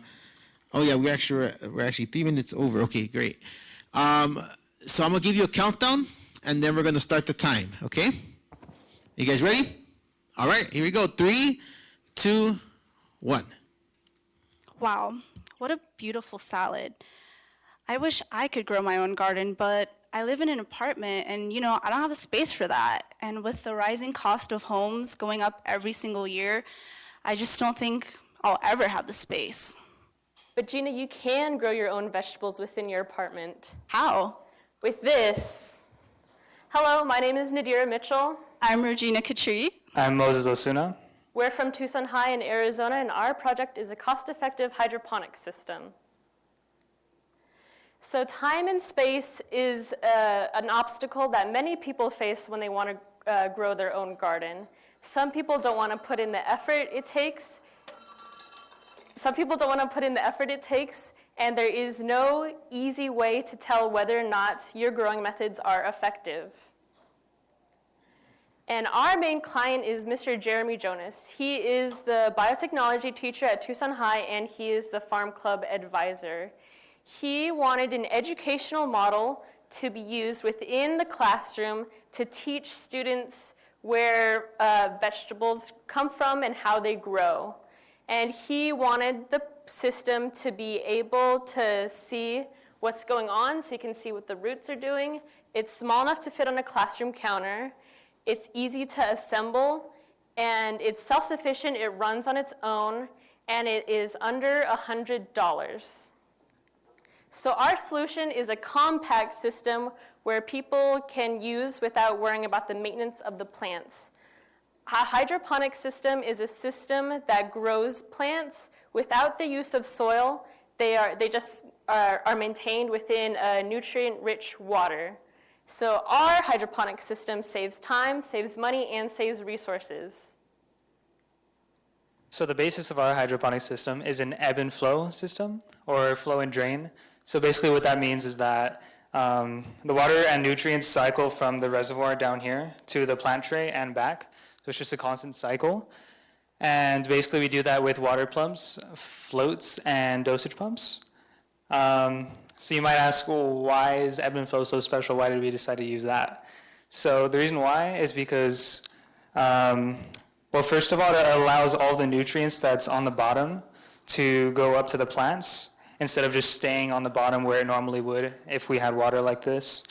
Oh yeah, we're actually 3 minutes over. Okay, great. So I'm gonna give you a countdown, and then we're gonna start the time. Okay? You guys ready? All right, here we go. 3, 2, 1. Wow, what a beautiful salad. I wish I could grow my own garden, but I live in an apartment and, I don't have the space for that. And with the rising cost of homes going up every single year, I just don't think I'll ever have the space. But Gina, you can grow your own vegetables within your apartment. How? With this. Hello, my name is Nadira Mitchell. I'm Regina Katri. I'm Moses Osuna. We're from Tucson High in Arizona, and our project is a cost-effective hydroponics system. So time and space is an obstacle that many people face when they want to grow their own garden. Some people don't want to put in the effort it takes. And there is no easy way to tell whether or not your growing methods are effective. And our main client is Mr. Jeremy Jonas. He is the biotechnology teacher at Tucson High, and he is the Farm Club advisor. He wanted an educational model to be used within the classroom to teach students where vegetables come from and how they grow. And he wanted the system to be able to see what's going on, so you can see what the roots are doing. It's small enough to fit on a classroom counter. It's easy to assemble, and it's self-sufficient. It runs on its own, and it is under $100. So our solution is a compact system where people can use without worrying about the maintenance of the plants. A hydroponic system is a system that grows plants without the use of soil. They just are maintained within a nutrient-rich water. So our hydroponic system saves time, saves money, and saves resources. So the basis of our hydroponic system is an ebb and flow system, or flow and drain. So basically what that means is that the water and nutrients cycle from the reservoir down here to the plant tray and back. So it's just a constant cycle. And basically we do that with water pumps, floats, and dosage pumps. So you might ask, well, why is ebb and flow so special? Why did we decide to use that? So the reason why is because, well, first of all, it allows all the nutrients that's on the bottom to go up to the plants instead of just staying on the bottom where it normally would if we had water like this.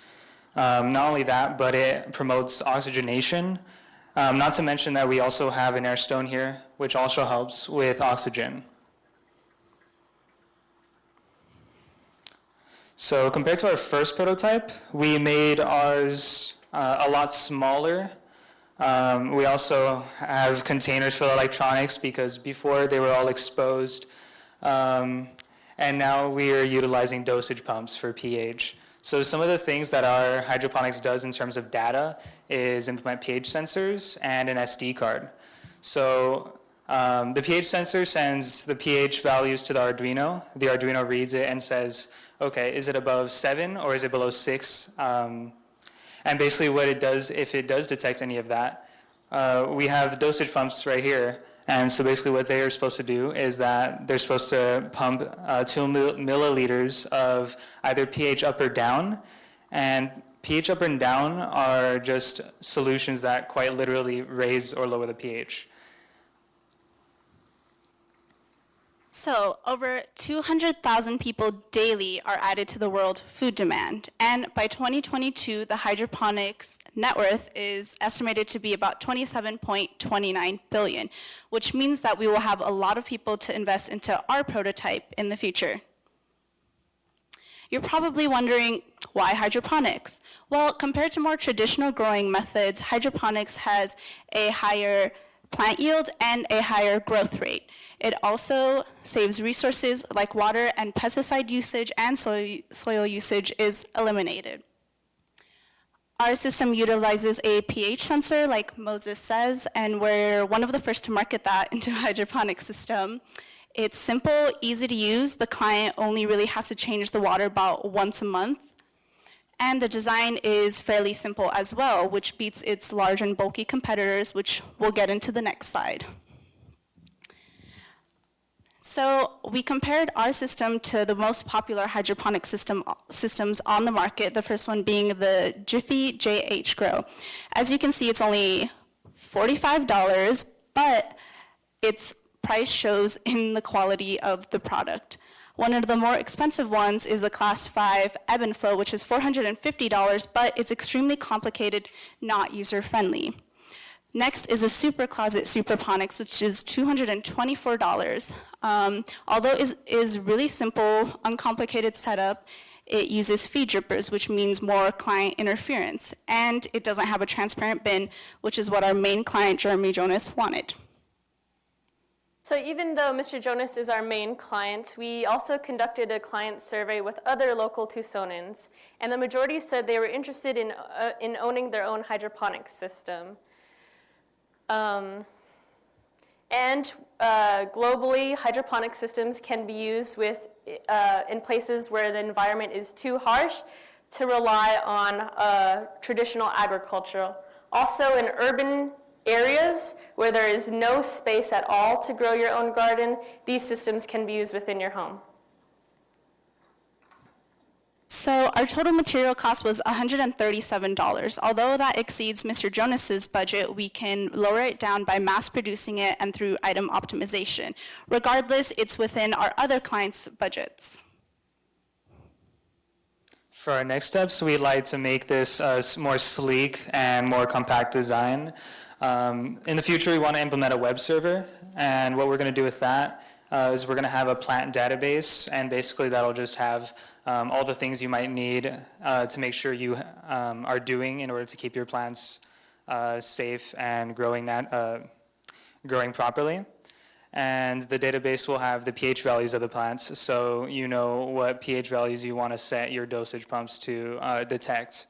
Not only that, but it promotes oxygenation. Not to mention that we also have an air stone here, which also helps with oxygen. So compared to our first prototype, we made ours a lot smaller. We also have containers for electronics because before they were all exposed. And now we are utilizing dosage pumps for pH. So some of the things that our hydroponics does in terms of data is implement pH sensors and an SD card. So the pH sensor sends the pH values to the Arduino. The Arduino reads it and says, okay, is it above 7 or is it below 6? And basically what it does, if it does detect any of that, we have dosage pumps right here. And so basically what they are supposed to do is that they're supposed to pump 2 milliliters of either pH up or down. And pH up and down are just solutions that quite literally raise or lower the pH. So over 200,000 people daily are added to the world food demand. And by 2022, the hydroponics net worth is estimated to be about $27.29 billion, which means that we will have a lot of people to invest into our prototype in the future. You're probably wondering, why hydroponics? Well, compared to more traditional growing methods, hydroponics has a higher plant yield and a higher growth rate. It also saves resources like water, and pesticide usage and soil usage is eliminated. Our system utilizes a pH sensor, like Moses says, and we're one of the first to market that into a hydroponic system. It's simple, easy to use. The client only really has to change the water about once a month. And the design is fairly simple as well, which beats its large and bulky competitors, which we'll get into the next slide. So we compared our system to the most popular hydroponic systems on the market, the first one being the Jiffy JH Grow. As you can see, it's only $45, but its price shows in the quality of the product. One of the more expensive ones is the Class 5 Ebb and Flow, which is $450, but it's extremely complicated, not user-friendly. Next is a Super Closet Superponics, which is $224. Although it is really simple, uncomplicated setup, it uses feed drippers, which means more client interference, and it doesn't have a transparent bin, which is what our main client, Jeremy Jonas, wanted. So even though Mr. Jonas is our main client, we also conducted a client survey with other local Tucsonans, and the majority said they were interested in owning their own hydroponics system. Globally, hydroponic systems can be used in places where the environment is too harsh to rely on traditional agriculture. Also in urban areas where there is no space at all to grow your own garden, these systems can be used within your home. So our total material cost was $137. Although that exceeds Mr. Jonas's budget, we can lower it down by mass producing it and through item optimization. Regardless, it's within our other clients' budgets. For our next steps, we'd like to make this a more sleek and more compact design. In the future, we want to implement a web server, and what we're going to do with that is we're going to have a plant database, and basically that'll just have all the things you might need to make sure you are doing in order to keep your plants safe and growing properly. And the database will have the pH values of the plants, so you know what pH values you want to set your dosage pumps to detect.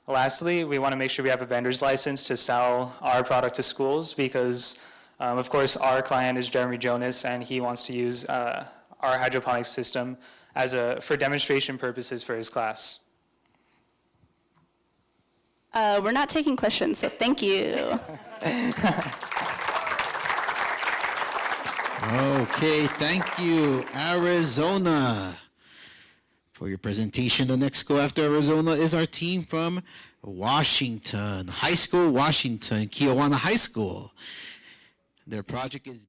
Lastly, we want to make sure we have a vendor's license to sell our product to schools because, of course, our client is Jeremy Jonas, and he wants to use our hydroponics system for demonstration purposes for his class. We're not taking questions, so thank you. Okay, thank you, Arizona, for your presentation. The next school after Arizona is our team from Washington, High School, Washington, Kiwanis High School. Their project is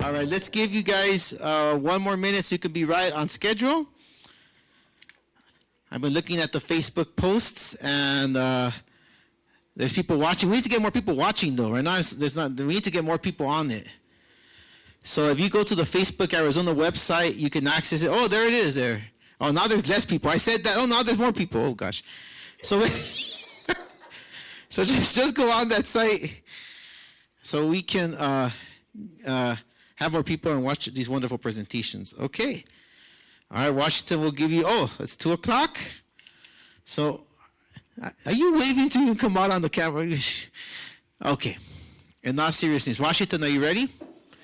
All right, let's give you guys 1 more minute so you can be right on schedule. I've been looking at the Facebook posts, and there's people watching. We need to get more people watching, though. Right now, we need to get more people on it. So if you go to the Facebook Arizona website, you can access it. Oh, there it is there. Oh, now there's less people. I said that. Oh, now there's more people. Oh, gosh. So, so just go on that site so we can have more people and watch these wonderful presentations. Okay. All right, Washington will give you, it's 2 o'clock. So are you waving till you come out on the camera? Okay. In all seriousness, Washington, are you ready?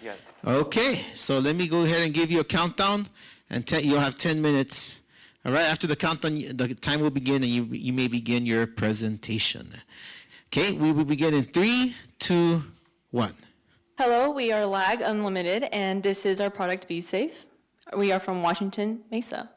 Yes. Okay, so let me go ahead and give you a countdown, and you'll have 10 minutes. All right, after the countdown, the time will begin, and you may begin your presentation. Okay, we will begin in 3, 2, 1. Hello, we are Lag Unlimited, and this is our product, Be Safe. We are from Washington Mesa.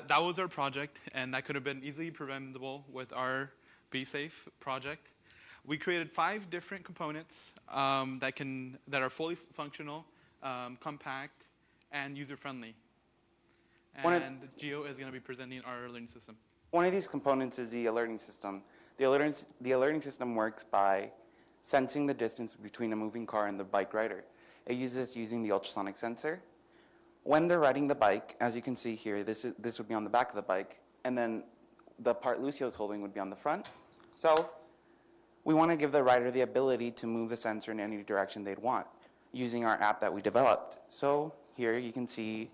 That was our project, and that could have been easily preventable with our Be Safe project. We created 5 different components that are fully functional, compact, and user-friendly. And Gio is going to be presenting our alerting system. One of these components is the alerting system. The alerting system works by sensing the distance between a moving car and the bike rider. It uses using the ultrasonic sensor. When they're riding the bike, as you can see here, this would be on the back of the bike, and then the part Lucio is holding would be on the front. So we want to give the rider the ability to move the sensor in any direction they'd want using our app that we developed. So here you can see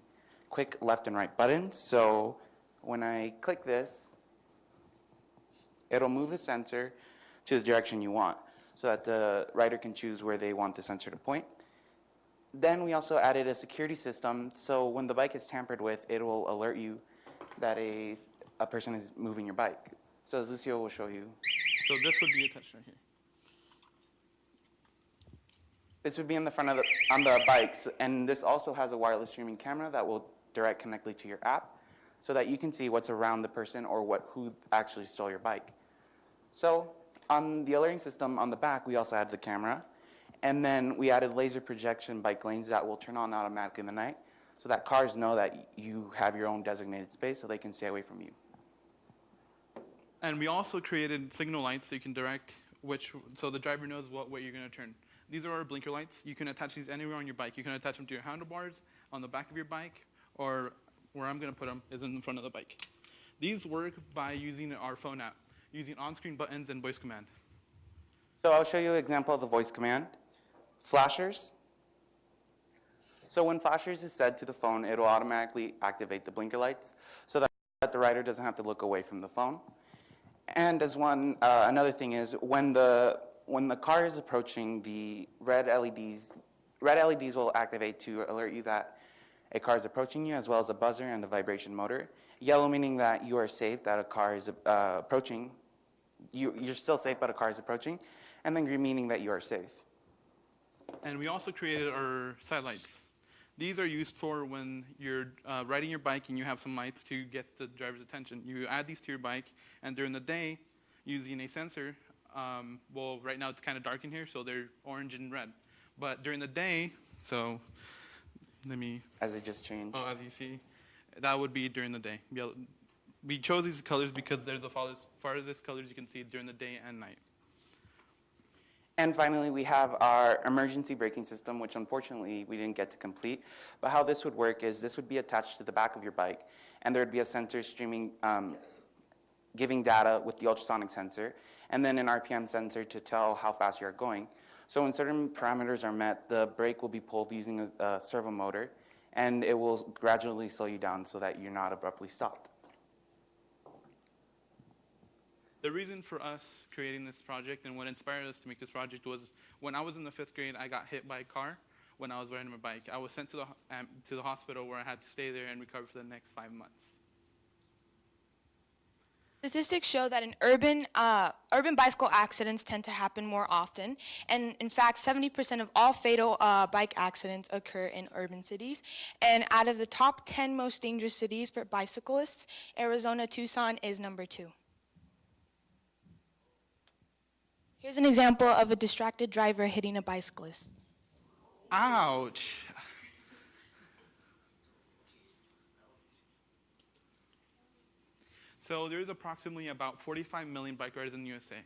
quick left and right buttons. So when I click this, it'll move the sensor to the direction you want so that the rider can choose where they want the sensor to point. Then we also added a security system, so when the bike is tampered with, it will alert you that a person is moving your bike. So as Lucio will show you. So this would be attached right here. This would be in the front of on the bikes, and this also has a wireless streaming camera that will direct connectly to your app so that you can see what's around the person or who actually stole your bike. So on the alerting system on the back, we also added the camera. And then we added laser projection bike lanes that will turn on automatically in the night so that cars know that you have your own designated space so they can stay away from you. And we also created signal lights so you can direct so the driver knows what way you're going to turn. These are our blinker lights. You can attach these anywhere on your bike. You can attach them to your handlebars, on the back of your bike, or where I'm going to put them is in the front of the bike. These work by using our phone app, using on-screen buttons and voice command. So I'll show you an example of the voice command. Flashers. So when flashers is said to the phone, it will automatically activate the blinker lights so that the rider doesn't have to look away from the phone. And as another thing is when the car is approaching, the red LEDs will activate to alert you that a car is approaching you, as well as a buzzer and a vibration motor. Yellow meaning that you are safe, that a car is approaching. You're still safe, but a car is approaching. And then green meaning that you are safe. And we also created our side lights. These are used for when you're riding your bike and you have some lights to get the driver's attention. You add these to your bike, and during the day, using a sensor, right now it's kind of dark in here, so they're orange and red. But during the day, so let me... As it just changed. Oh, as you see, that would be during the day. We chose these colors because they're the farthest colors you can see during the day and night. And finally, we have our emergency braking system, which unfortunately we didn't get to complete. But how this would work is this would be attached to the back of your bike, and there would be a sensor streaming, giving data with the ultrasonic sensor, and then an RPM sensor to tell how fast you're going. So when certain parameters are met, the brake will be pulled using a servo motor, and it will gradually slow you down so that you're not abruptly stopped. The reason for us creating this project and what inspired us to make this project was when I was in the 5th grade, I got hit by a car when I was riding my bike. I was sent to the hospital where I had to stay there and recover for the next 5 months. Statistics show that in urban bicycle accidents tend to happen more often, and in fact, 70% of all fatal bike accidents occur in urban cities. And out of the top 10 most dangerous cities for bicyclists, Arizona Tucson is number 2. Here's an example of a distracted driver hitting a bicyclist. Ouch. So there's approximately about 45 million bike riders in the USA.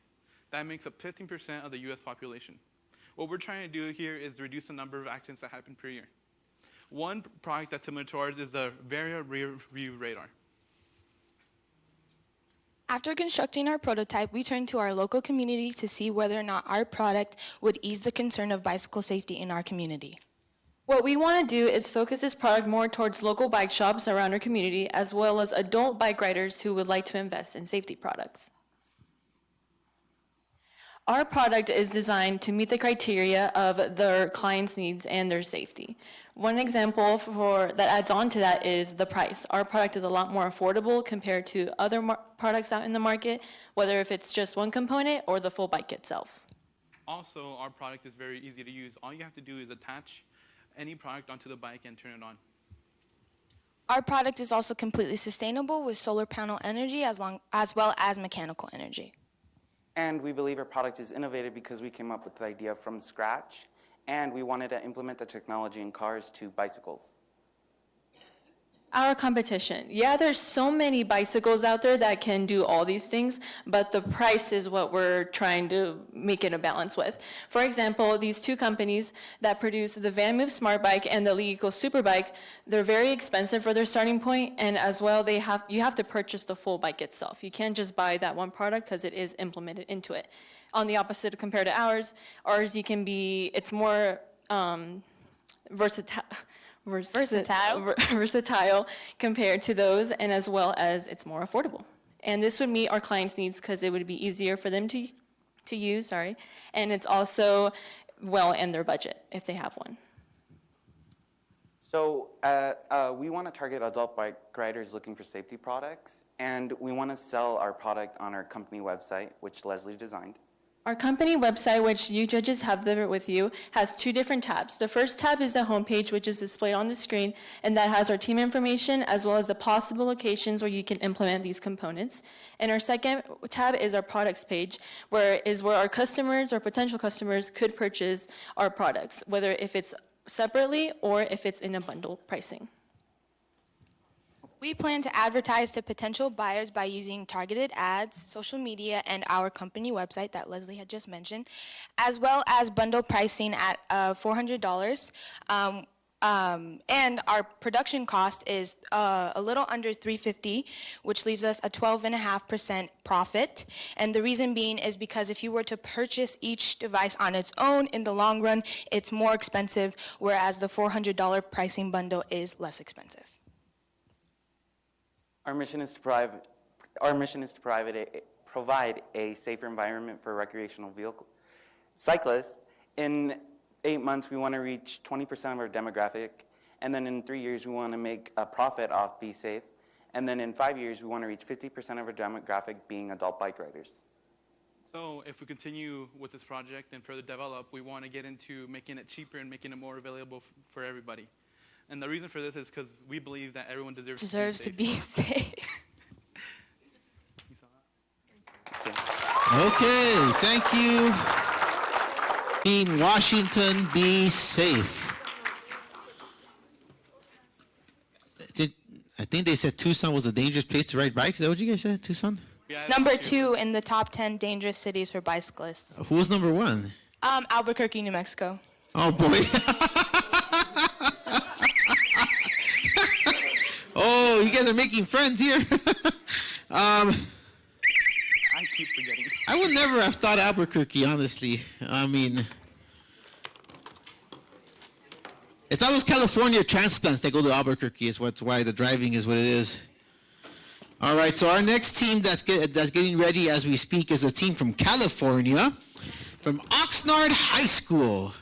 That makes up 15% of the US population. What we're trying to do here is reduce the number of accidents that happen per year. One product that's similar to ours is the Varia rear view radar. After constructing our prototype, we turned to our local community to see whether or not our product would ease the concern of bicycle safety in our community. What we want to do is focus this product more towards local bike shops around our community, as well as adult bike riders who would like to invest in safety products. Our product is designed to meet the criteria of their clients' needs and their safety. One example that adds on to that is the price. Our product is a lot more affordable compared to other products out in the market, whether if it's just one component or the full bike itself. Also, our product is very easy to use. All you have to do is attach any product onto the bike and turn it on. Our product is also completely sustainable with solar panel energy as well as mechanical energy. And we believe our product is innovative because we came up with the idea from scratch, and we wanted to implement the technology in cars to bicycles. Our competition. Yeah, there's so many bicycles out there that can do all these things, but the price is what we're trying to make it a balance with. For example, these two companies that produce the VanMoof Smart Bike and the LeEco Super Bike, they're very expensive for their starting point, and as well, you have to purchase the full bike itself. You can't just buy that one product because it is implemented into it. On the opposite compared to ours it's more versatile compared to those, and as well as it's more affordable. And this would meet our clients' needs because it would be easier for them to use, and it's also well in their budget if they have one. So we want to target adult bike riders looking for safety products, and we want to sell our product on our company website, which Leslie designed. Our company website, which you judges have there with you, has 2 different tabs. The first tab is the homepage, which is displayed on the screen, and that has our team information as well as the possible locations where you can implement these components. And our second tab is our products page, where our customers or potential customers could purchase our products, whether if it's separately or if it's in a bundle pricing. We plan to advertise to potential buyers by using targeted ads, social media, and our company website that Leslie had just mentioned, as well as bundle pricing at $400. And our production cost is a little under $350, which leaves us a 12.5% profit. And the reason being is because if you were to purchase each device on its own, in the long run, it's more expensive, whereas the $400 pricing bundle is less expensive. Our mission is to provide a safer environment for recreational cyclists. In 8 months, we want to reach 20% of our demographic, and then in 3 years, we want to make a profit off Be Safe, and then in 5 years, we want to reach 50% of our demographic being adult bike riders. So if we continue with this project and further develop, we want to get into making it cheaper and making it more available for everybody. And the reason for this is because we believe that everyone deserves to be safe. Okay, thank you. Team Washington, be safe. I think they said Tucson was a dangerous place to ride bikes. Is that what you guys said, Tucson? Yeah, Number 2 in the top 10 dangerous cities for bicyclists. Who was number 1? Albuquerque, New Mexico. Oh, boy. Oh, you guys are making friends here. I keep forgetting. I would never have thought Albuquerque, honestly. I mean, it's all those California transplants that go to Albuquerque is why the driving is what it is. All right, so our next team that's getting ready as we speak is a team from California, from Oxnard High School.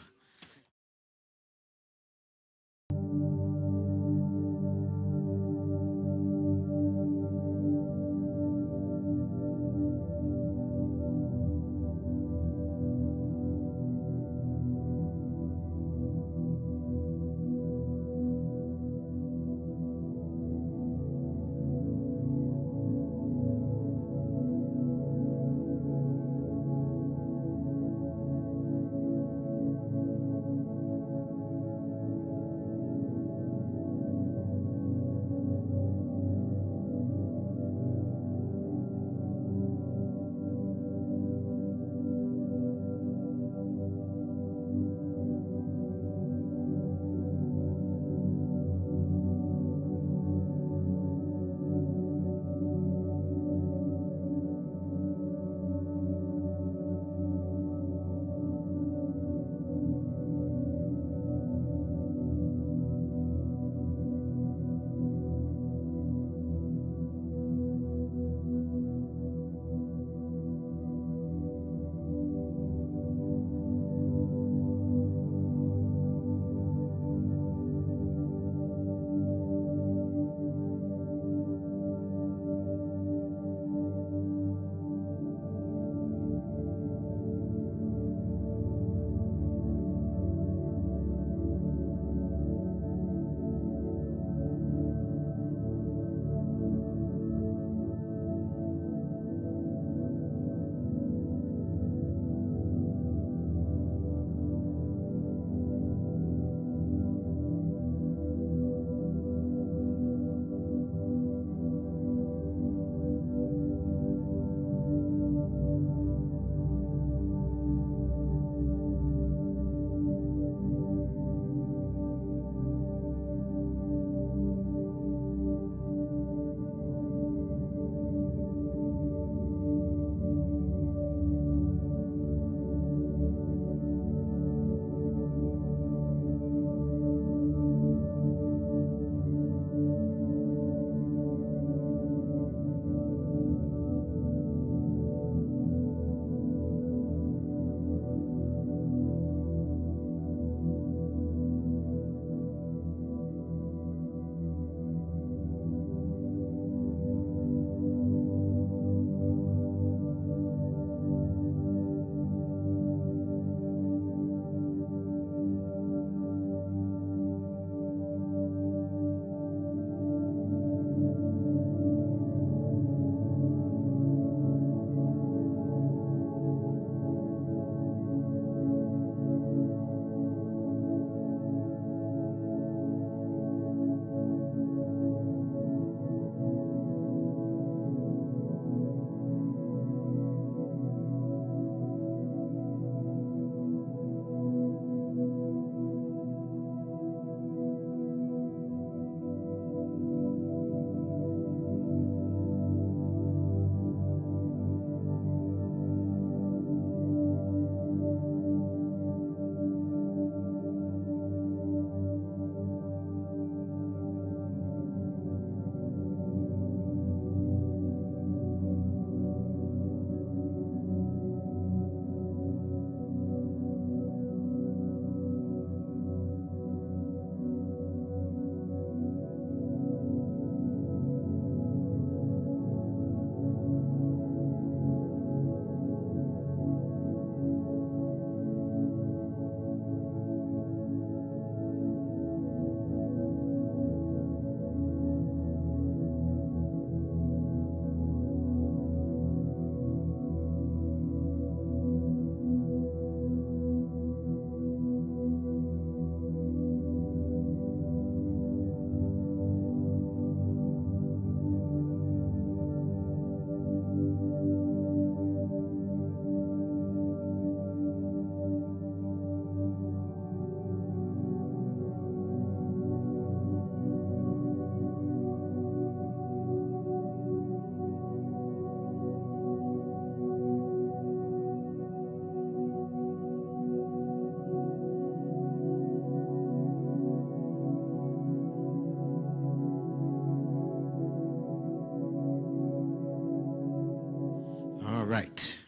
All right.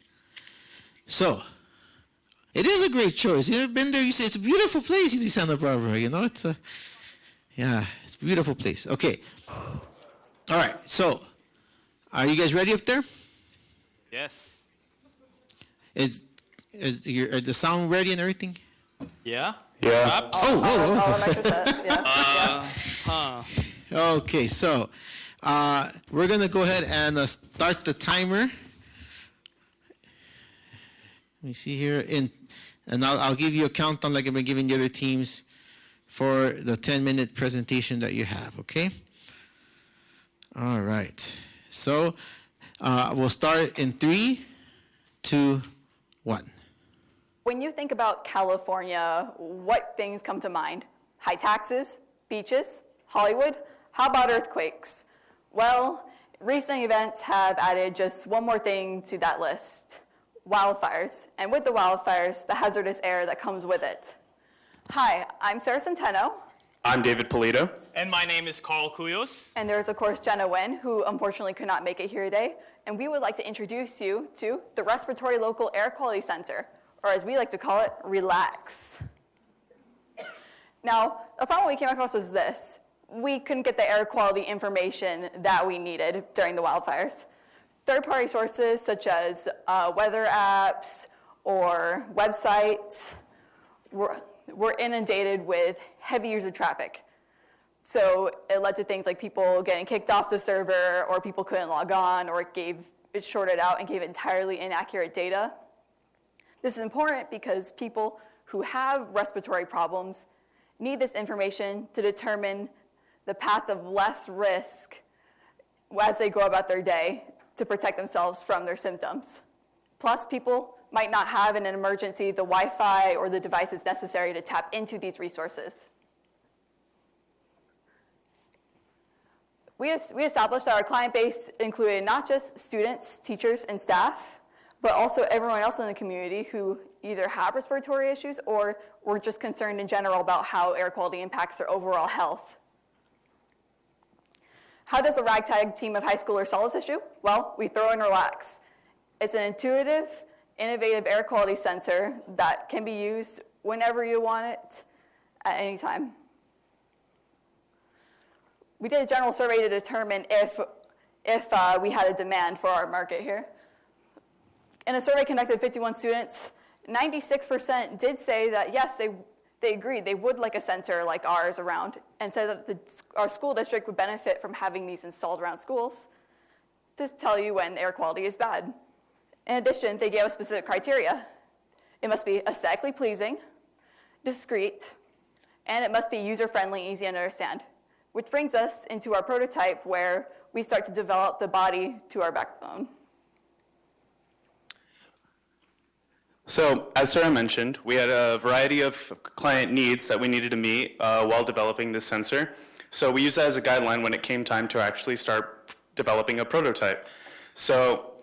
So, it is a great choice. You've been there. You see, it's a beautiful place. You see Santa Barbara. You know, it's a beautiful place. Okay. All right. So, are you guys ready up there? Yes. Is the sound ready and everything? Yeah? Yeah. Huh. Okay, so we're gonna go ahead and start the timer. Let me see here, and I'll give you a countdown like I've been giving the other teams for the 10-minute presentation that you have. Okay. All right. So we'll start in 3, 2, 1. When you think about California, what things come to mind? High taxes, beaches, Hollywood? How about earthquakes? Well, recent events have added just one more thing to that list: wildfires. And with the wildfires, the hazardous air that comes with it. Hi, I'm Sarah Centeno. I'm David Polito. And my name is Carl Kuyos. And there's, of course, Jenna Nguyen, who unfortunately could not make it here today. And we would like to introduce you to the Respiratory Local Air Quality Sensor, or as we like to call it, RELAX. Now, the problem we came across was this. We couldn't get the air quality information that we needed during the wildfires. Third-party sources such as weather apps or websites were inundated with heavy user traffic. So it led to things like people getting kicked off the server, or people couldn't log on, or it shorted out and gave entirely inaccurate data. This is important because people who have respiratory problems need this information to determine the path of less risk as they go about their day to protect themselves from their symptoms. Plus, people might not have in an emergency the Wi-Fi or the devices necessary to tap into these resources. We established that our client base included not just students, teachers, and staff, but also everyone else in the community who either have respiratory issues or were just concerned in general about how air quality impacts their overall health. How does a ragtag team of high schoolers solve this issue? Well, we throw in RELAX. It's an intuitive, innovative air quality sensor that can be used whenever you want it, at any time. We did a general survey to determine if we had a demand for our market here. In a survey conducted with 51 students, 96% did say that yes, they agreed they would like a sensor like ours around, and said that our school district would benefit from having these installed around schools to tell you when air quality is bad. In addition, they gave us specific criteria. It must be aesthetically pleasing, discreet, and it must be user-friendly, easy to understand. Which brings us into our prototype where we start to develop the body to our backbone. So, as Sarah mentioned, we had a variety of client needs that we needed to meet while developing this sensor. So we used that as a guideline when it came time to actually start developing a prototype. So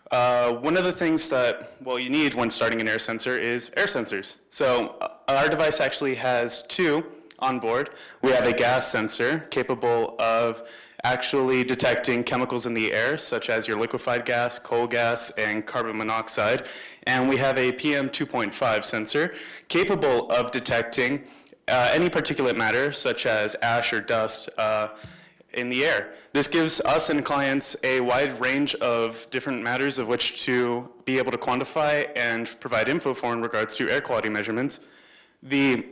one of the things that, you need when starting an air sensor is air sensors. So our device actually has 2 on board. We have a gas sensor capable of actually detecting chemicals in the air, such as your liquefied gas, coal gas, and carbon monoxide. And we have a PM 2.5 sensor capable of detecting any particulate matter, such as ash or dust, in the air. This gives us and clients a wide range of different matters of which to be able to quantify and provide info for in regards to air quality measurements. The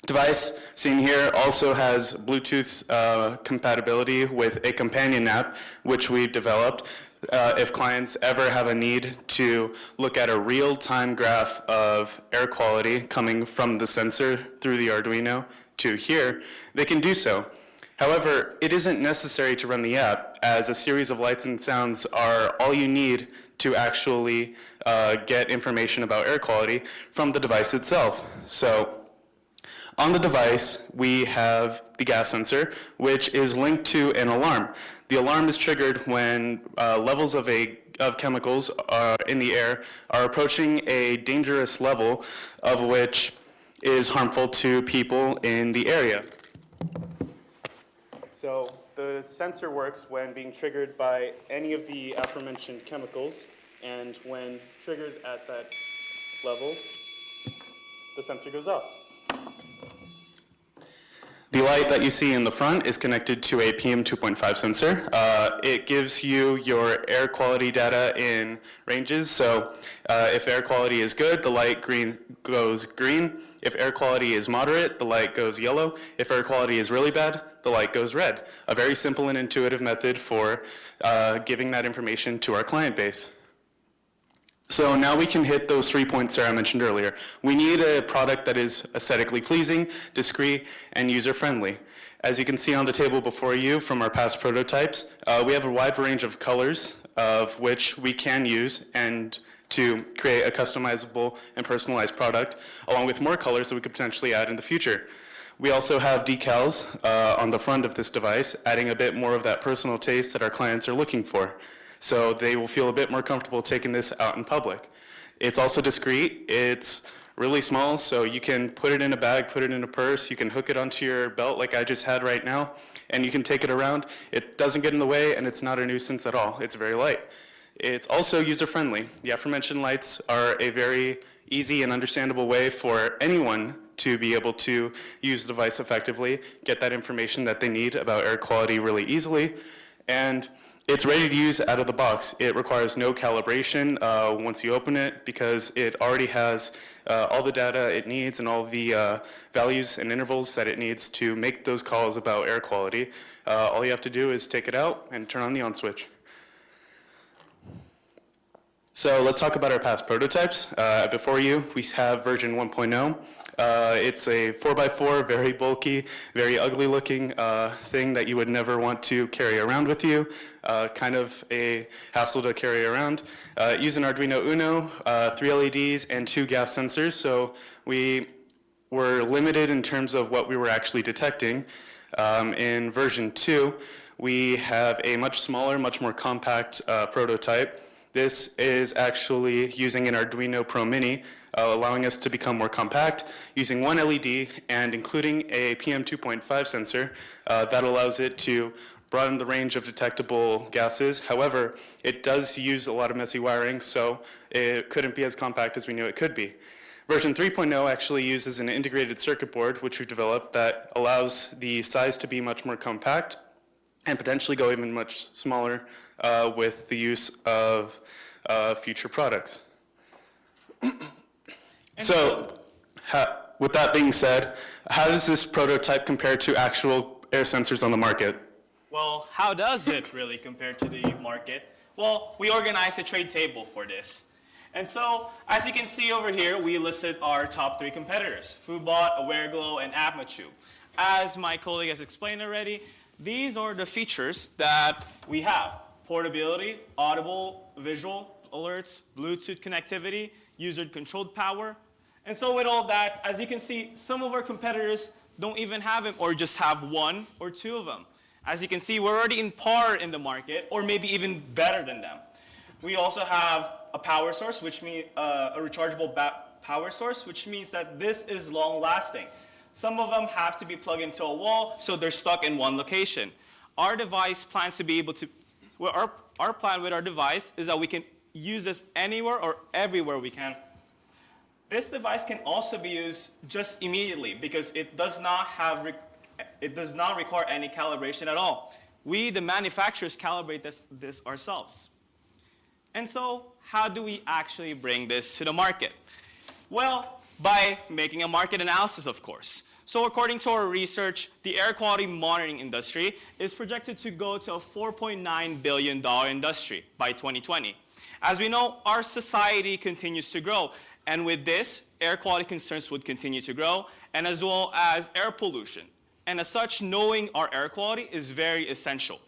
device seen here also has Bluetooth compatibility with a companion app, which we developed. If clients ever have a need to look at a real-time graph of air quality coming from the sensor through the Arduino to here, they can do so. However, it isn't necessary to run the app, as a series of lights and sounds are all you need to actually get information about air quality from the device itself. So, on the device, we have the gas sensor, which is linked to an alarm. The alarm is triggered when levels of chemicals in the air are approaching a dangerous level, of which is harmful to people in the area. So the sensor works when being triggered by any of the aforementioned chemicals, and when triggered at that level, the sensor goes off. The light that you see in the front is connected to a PM2.5 sensor. It gives you your air quality data in ranges. So if air quality is good, the light goes green. If air quality is moderate, the light goes yellow. If air quality is really bad, the light goes red. A very simple and intuitive method for giving that information to our client base. So now we can hit those 3 points Sarah mentioned earlier. We need a product that is aesthetically pleasing, discreet, and user-friendly. As you can see on the table before you from our past prototypes, we have a wide range of colors of which we can use and to create a customizable and personalized product, along with more colors that we could potentially add in the future. We also have decals on the front of this device, adding a bit more of that personal taste that our clients are looking for. So they will feel a bit more comfortable taking this out in public. It's also discreet. It's really small, so you can put it in a bag, put it in a purse, you can hook it onto your belt like I just had right now, and you can take it around. It doesn't get in the way, and it's not a nuisance at all. It's very light. It's also user-friendly. The aforementioned lights are a very easy and understandable way for anyone to be able to use the device effectively, get that information that they need about air quality really easily, and it's ready to use out of the box. It requires no calibration once you open it because it already has all the data it needs and all the values and intervals that it needs to make those calls about air quality. All you have to do is take it out and turn on the on switch. So let's talk about our past prototypes. Before you, we have version 1.0. It's a 4x4, very bulky, very ugly looking thing that you would never want to carry around with you. Kind of a hassle to carry around. Use an Arduino Uno, 3 LEDs, and 2 gas sensors. So we were limited in terms of what we were actually detecting. In version 2, we have a much smaller, much more compact prototype. This is actually using an Arduino Pro Mini, allowing us to become more compact, using 1 LED and including a PM2.5 sensor that allows it to broaden the range of detectable gases. However, it does use a lot of messy wiring, so it couldn't be as compact as we knew it could be. Version 3.0 actually uses an integrated circuit board, which we've developed, that allows the size to be much more compact and potentially go even much smaller with the use of future products. So, with that being said, how does this prototype compare to actual air sensors on the market? Well, how does it really compare to the market? Well, we organized a trade table for this. And so, as you can see over here, we listed our top 3 competitors, Foodbot, AwareGlow, and Atmotube. As my colleague has explained already, these are the features that we have: portability, audible, visual alerts, Bluetooth connectivity, user-controlled power. And so with all that, as you can see, some of our competitors don't even have it or just have 1 or 2 of them. As you can see, we're already in par in the market, or maybe even better than them. We also have a power source, which means a rechargeable power source, which means that this is long-lasting. Some of them have to be plugged into a wall, so they're stuck in one location. Our device plans to be able to, well, our plan with our device is that we can use this anywhere or everywhere we can. This device can also be used just immediately because it does not require any calibration at all. We, the manufacturers, calibrate this ourselves. And so, how do we actually bring this to the market? Well, by making a market analysis, of course. So according to our research, the air quality monitoring industry is projected to go to a $4.9 billion industry by 2020. As we know, our society continues to grow, and with this, air quality concerns would continue to grow, and as well as air pollution. And as such, knowing our air quality is very essential.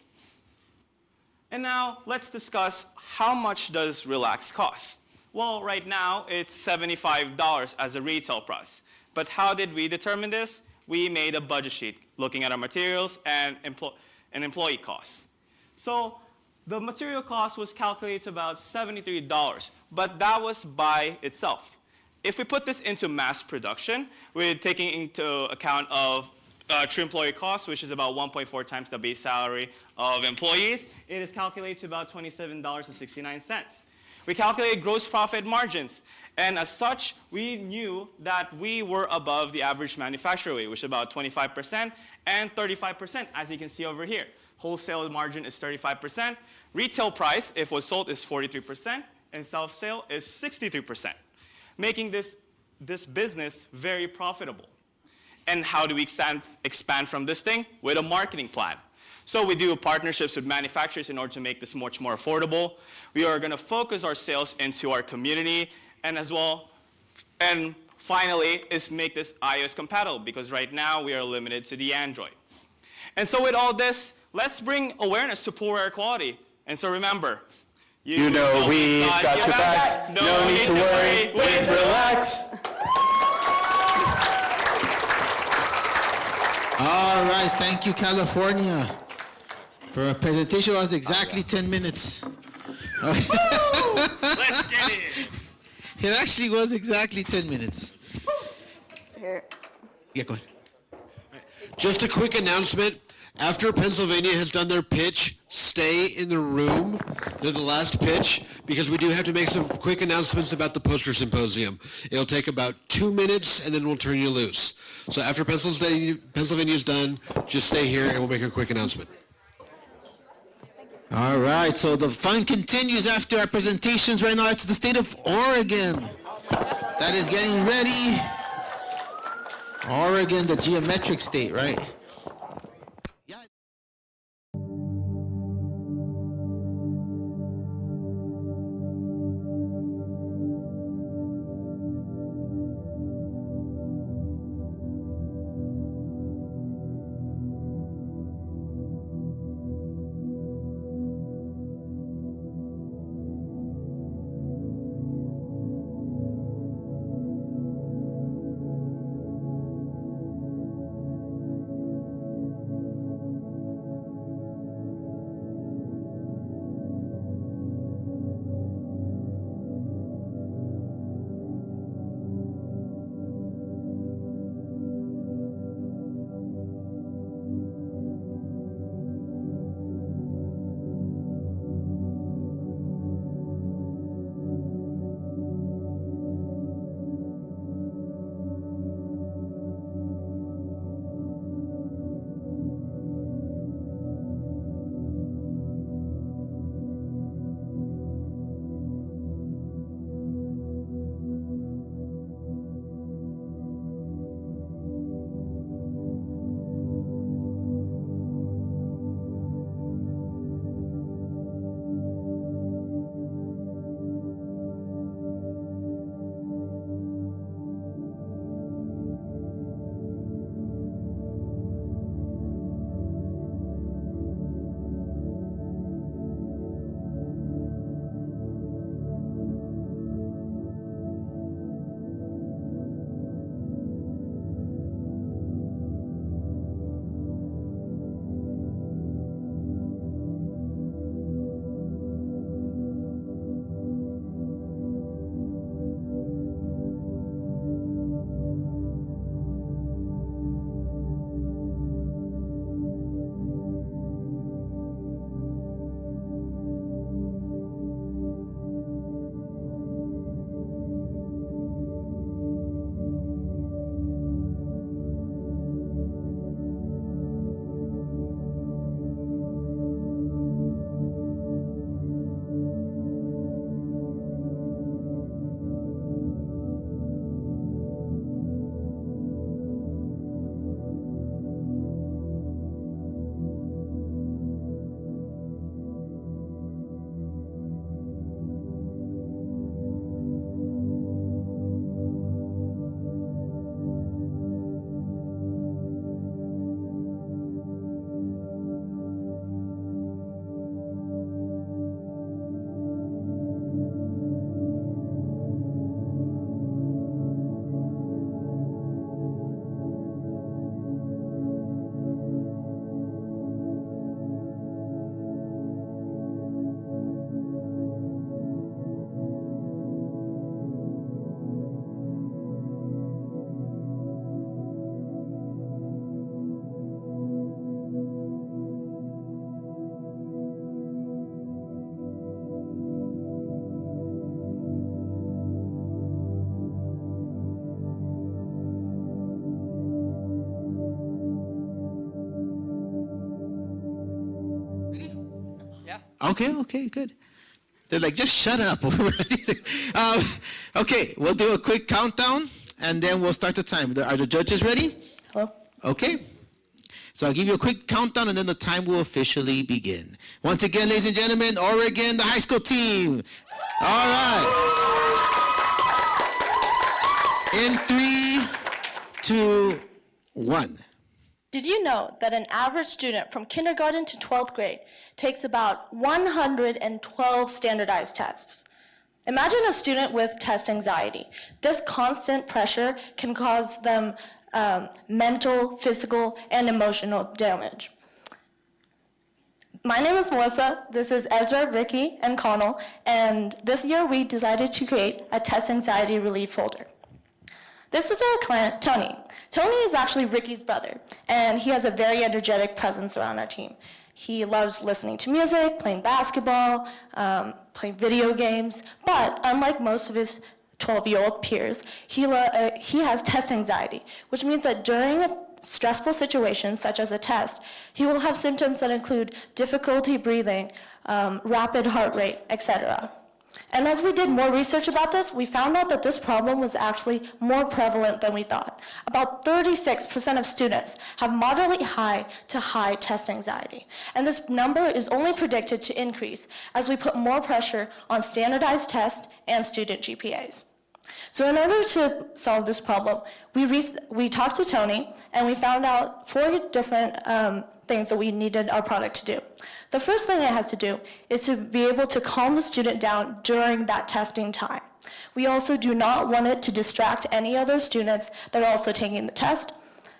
And now, let's discuss how much does Relax cost? Well, right now, it's $75 as a retail price. But how did we determine this? We made a budget sheet looking at our materials and employee costs. So the material cost was calculated to about $73, but that was by itself. If we put this into mass production, we're taking into account of true employee costs, which is about 1.4 times the base salary of employees. It is calculated to about $27.69. We calculated gross profit margins. And as such, we knew that we were above the average manufacturer rate, which is about 25% and 35%, as you can see over here. Wholesale margin is 35%. Retail price, if it was sold, is 43%, and self-sale is 63%, making this business very profitable. And how do we expand from this thing? With a marketing plan. So we do partnerships with manufacturers in order to make this much more affordable. We are going to focus our sales into our community, and as well, and finally, is make this iOS compatible, because right now we are limited to the Android. And so with all this, let's bring awareness to poor air quality. And so remember, You know we've got your backs. No need to worry. With Relax. All right, thank you, California. For a presentation was exactly 10 minutes. Let's get it. It actually was exactly 10 minutes. Here. Yeah, go ahead. Just a quick announcement. After Pennsylvania has done their pitch, stay in the room. They're the last pitch, because we do have to make some quick announcements about the poster symposium. It'll take about 2 minutes, and then we'll turn you loose. So after Pennsylvania's done, just stay here, and we'll make a quick announcement. All right, so the fun continues after our presentations. Right now, it's the state of Oregon that is getting ready. Oregon, the geometric state, right? Okay, good. They're like, just shut up. Okay, we'll do a quick countdown, and then we'll start the time. Are the judges ready? Hello? Okay. So I'll give you a quick countdown, and then the time will officially begin. Once again, ladies and gentlemen, Oregon, the high school team. All right. In 3, 2, 1. Did you know that an average student from kindergarten to 12th grade takes about 112 standardized tests? Imagine a student with test anxiety. This constant pressure can cause them mental, physical, and emotional damage. My name is Melissa. This is Ezra, Ricky, and Connell, and this year we decided to create a test anxiety relief folder. This is our client, Tony. Tony is actually Ricky's brother, and he has a very energetic presence around our team. He loves listening to music, playing basketball, playing video games, but unlike most of his 12-year-old peers, he has test anxiety, which means that during a stressful situation, such as a test, he will have symptoms that include difficulty breathing, rapid heart rate, etc. And as we did more research about this, we found out that this problem was actually more prevalent than we thought. About 36% of students have moderately high to high test anxiety. And this number is only predicted to increase as we put more pressure on standardized tests and student GPAs. So in order to solve this problem, we talked to Tony, and we found out 4 different things that we needed our product to do. The first thing it has to do is to be able to calm the student down during that testing time. We also do not want it to distract any other students that are also taking the test.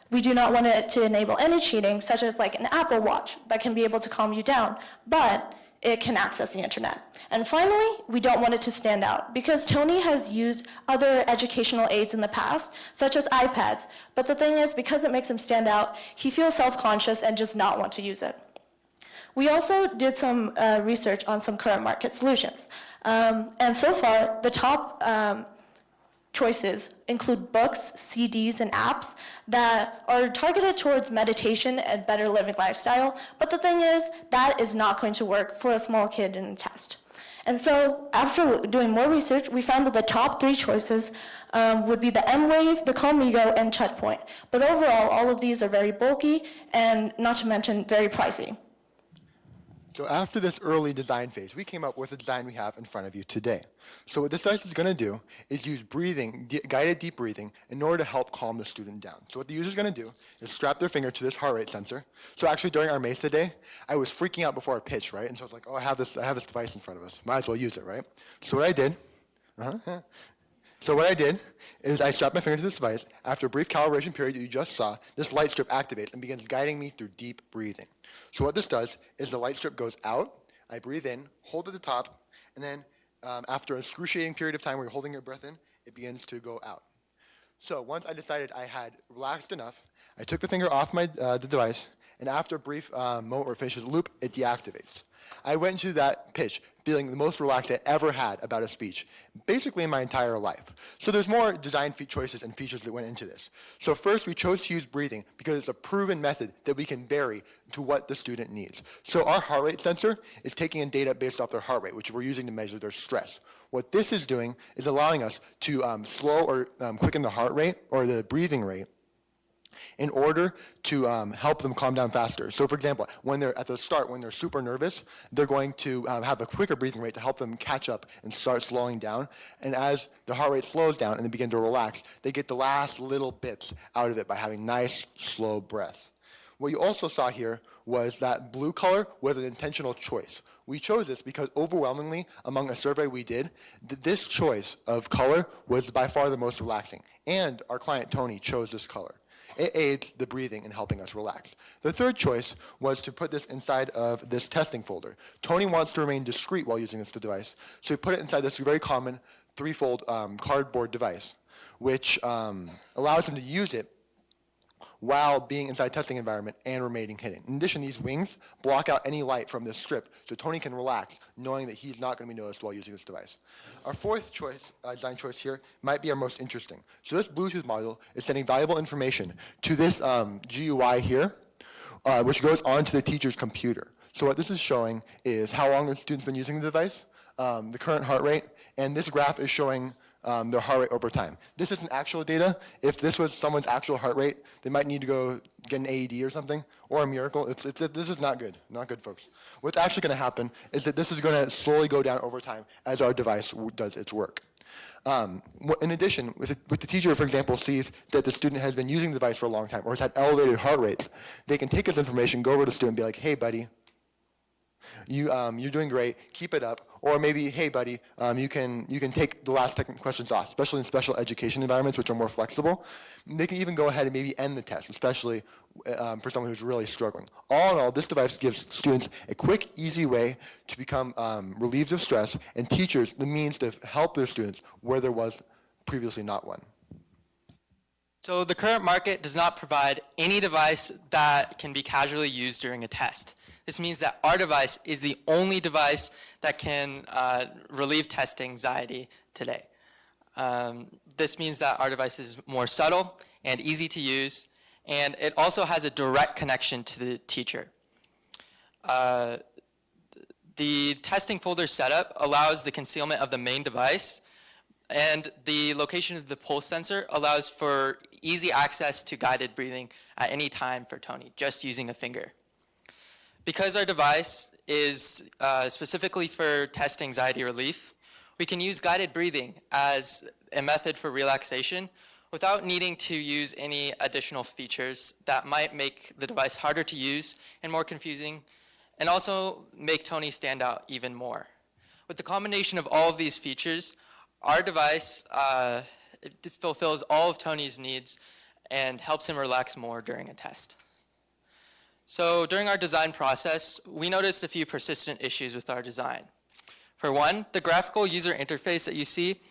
We do not want it to enable any cheating, such as like an Apple Watch that can be able to calm you down, but it can access the internet. And finally, we don't want it to stand out, because Tony has used other educational aids in the past, such as iPads, but the thing is, because it makes him stand out, he feels self-conscious and does not want to use it. We also did some research on some current market solutions. And so far, the top choices include books, CDs, and apps that are targeted towards meditation and better living lifestyle. But the thing is, that is not going to work for a small kid in a test. And so after doing more research, we found that the top 3 choices would be the M-Wave, the Calmigo, and ChutPoint. But overall, all of these are very bulky and, not to mention, very pricey. So after this early design phase, we came up with the design we have in front of you today. So what this device is going to do is use breathing, guided deep breathing, in order to help calm the student down. So what the user is going to do is strap their finger to this heart rate sensor. So actually during our Mesa day, I was freaking out before a pitch, right? And so I was like, oh, I have this device in front of us. Might as well use it, right? So what I did, is I strapped my finger to this device. After a brief calibration period that you just saw, this light strip activates and begins guiding me through deep breathing. So what this does is the light strip goes out, I breathe in, hold at the top, and then after an excruciating period of time where you're holding your breath in, it begins to go out. So once I decided I had relaxed enough, I took the finger off the device, and after a brief moment where it finishes the loop, it deactivates. I went into that pitch feeling the most relaxed I ever had about a speech, basically in my entire life. So there's more design choices and features that went into this. So first, we chose to use breathing because it's a proven method that we can vary to what the student needs. So our heart rate sensor is taking in data based off their heart rate, which we're using to measure their stress. What this is doing is allowing us to slow or quicken the heart rate or the breathing rate in order to help them calm down faster. So for example, when they're at the start, when they're super nervous, they're going to have a quicker breathing rate to help them catch up and start slowing down. And as the heart rate slows down and they begin to relax, they get the last little bits out of it by having nice, slow breaths. What you also saw here was that blue color was an intentional choice. We chose this because overwhelmingly, among a survey we did, this choice of color was by far the most relaxing. And our client, Tony, chose this color. It aids the breathing and helping us relax. The third choice was to put this inside of this testing folder. Tony wants to remain discreet while using this device, so we put it inside this very common 3-fold cardboard device, which allows him to use it while being inside a testing environment and remaining hidden. In addition, these wings block out any light from this strip, so Tony can relax, knowing that he's not going to be noticed while using this device. Our fourth choice, design choice here, might be our most interesting. So this Bluetooth module is sending valuable information to this GUI here, which goes onto the teacher's computer. So what this is showing is how long the student's been using the device, the current heart rate, and this graph is showing their heart rate over time. This isn't actual data. If this was someone's actual heart rate, they might need to go get an AED or something, or a miracle. This is not good, folks. What's actually going to happen is that this is going to slowly go down over time as our device does its work. In addition, with the teacher, for example, sees that the student has been using the device for a long time or has had elevated heart rates, they can take this information, go over to the student and be like, hey, buddy, you're doing great, keep it up. Or maybe, hey, buddy, you can take the last technical questions off, especially in special education environments, which are more flexible. They can even go ahead and maybe end the test, especially for someone who's really struggling. All in all, this device gives students a quick, easy way to become relieved of stress, and teachers the means to help their students where there was previously not one. So the current market does not provide any device that can be casually used during a test. This means that our device is the only device that can relieve test anxiety today. This means that our device is more subtle and easy to use, and it also has a direct connection to the teacher. The testing folder setup allows the concealment of the main device, and the location of the pulse sensor allows for easy access to guided breathing at any time for Tony, just using a finger. Because our device is specifically for test anxiety relief, we can use guided breathing as a method for relaxation without needing to use any additional features that might make the device harder to use and more confusing, and also make Tony stand out even more. With the combination of all of these features, our device fulfills all of Tony's needs and helps him relax more during a test. So during our design process, we noticed a few persistent issues with our design. For one, the graphical user interface that you see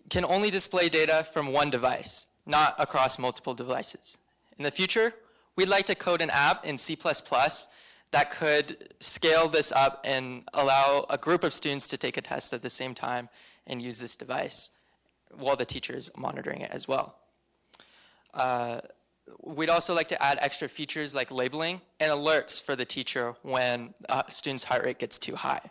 can only display data from one device, not across multiple devices. In the future, we'd like to code an app in C++ that could scale this up and allow a group of students to take a test at the same time and use this device while the teacher is monitoring it as well. We'd also like to add extra features like labeling and alerts for the teacher when a student's heart rate gets too high.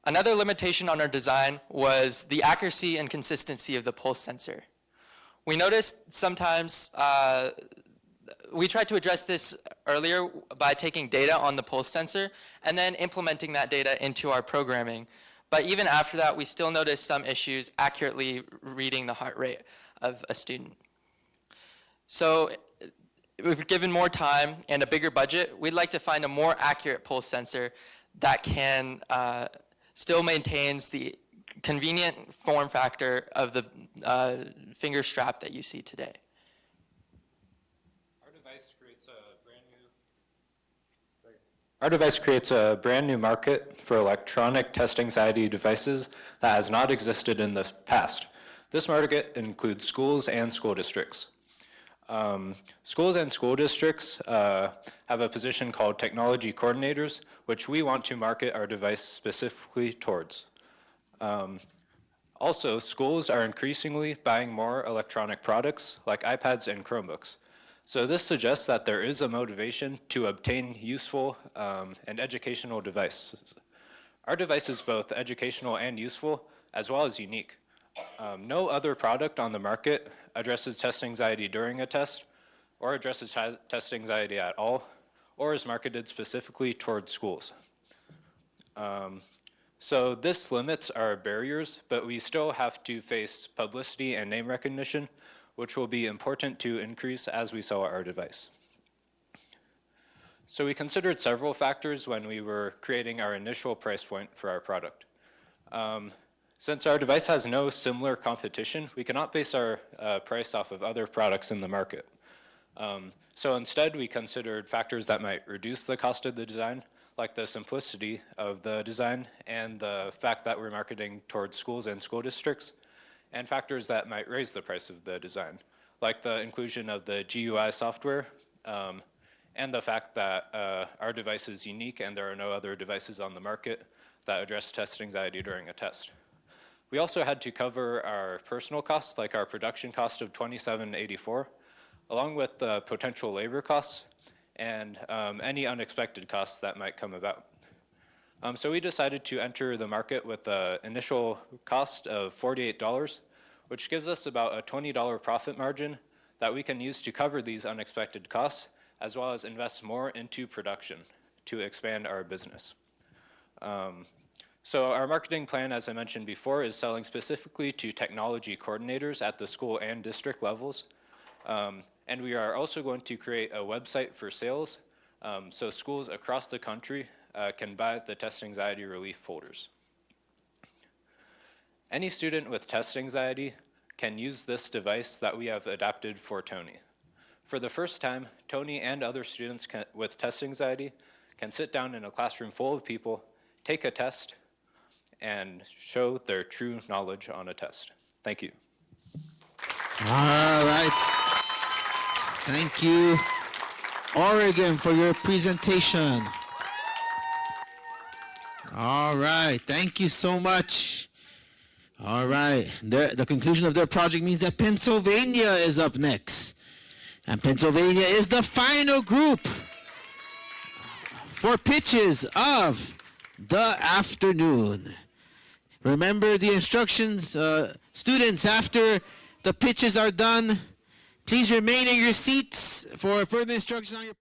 Another limitation on our design was the accuracy and consistency of the pulse sensor. We noticed sometimes, we tried to address this earlier by taking data on the pulse sensor and then implementing that data into our programming. But even after that, we still noticed some issues accurately reading the heart rate of a student. So if given more time and a bigger budget, we'd like to find a more accurate pulse sensor that can still maintains the convenient form factor of the finger strap that you see today. Our device creates a brand new market for electronic test anxiety devices that has not existed in the past. This market includes schools and school districts. Schools and school districts have a position called technology coordinators, which we want to market our device specifically towards. Also, schools are increasingly buying more electronic products like iPads and Chromebooks. So this suggests that there is a motivation to obtain useful and educational devices. Our device is both educational and useful, as well as unique. No other product on the market addresses test anxiety during a test, or addresses test anxiety at all, or is marketed specifically towards schools. So this limits our barriers, but we still have to face publicity and name recognition, which will be important to increase as we sell our device. So we considered several factors when we were creating our initial price point for our product. Since our device has no similar competition, we cannot base our price off of other products in the market. So instead, we considered factors that might reduce the cost of the design, like the simplicity of the design and the fact that we're marketing towards schools and school districts, and factors that might raise the price of the design, like the inclusion of the GUI software, and the fact that our device is unique and there are no other devices on the market that address test anxiety during a test. We also had to cover our personal costs, like our production cost of $27.84, along with the potential labor costs, and any unexpected costs that might come about. So we decided to enter the market with an initial cost of $48, which gives us about a $20 profit margin that we can use to cover these unexpected costs, as well as invest more into production to expand our business. So our marketing plan, as I mentioned before, is selling specifically to technology coordinators at the school and district levels. And we are also going to create a website for sales, so schools across the country can buy the test anxiety relief folders. Any student with test anxiety can use this device that we have adapted for Tony. For the first time, Tony and other students with test anxiety can sit down in a classroom full of people, take a test, and show their true knowledge on a test. Thank you. All right. Thank you, Oregon, for your presentation. All right. Thank you so much. All right. The conclusion of their project means that Pennsylvania is up next. And Pennsylvania is the final group for pitches of the afternoon. Remember the instructions, students, after the pitches are done, please remain in your seats for further instructions on your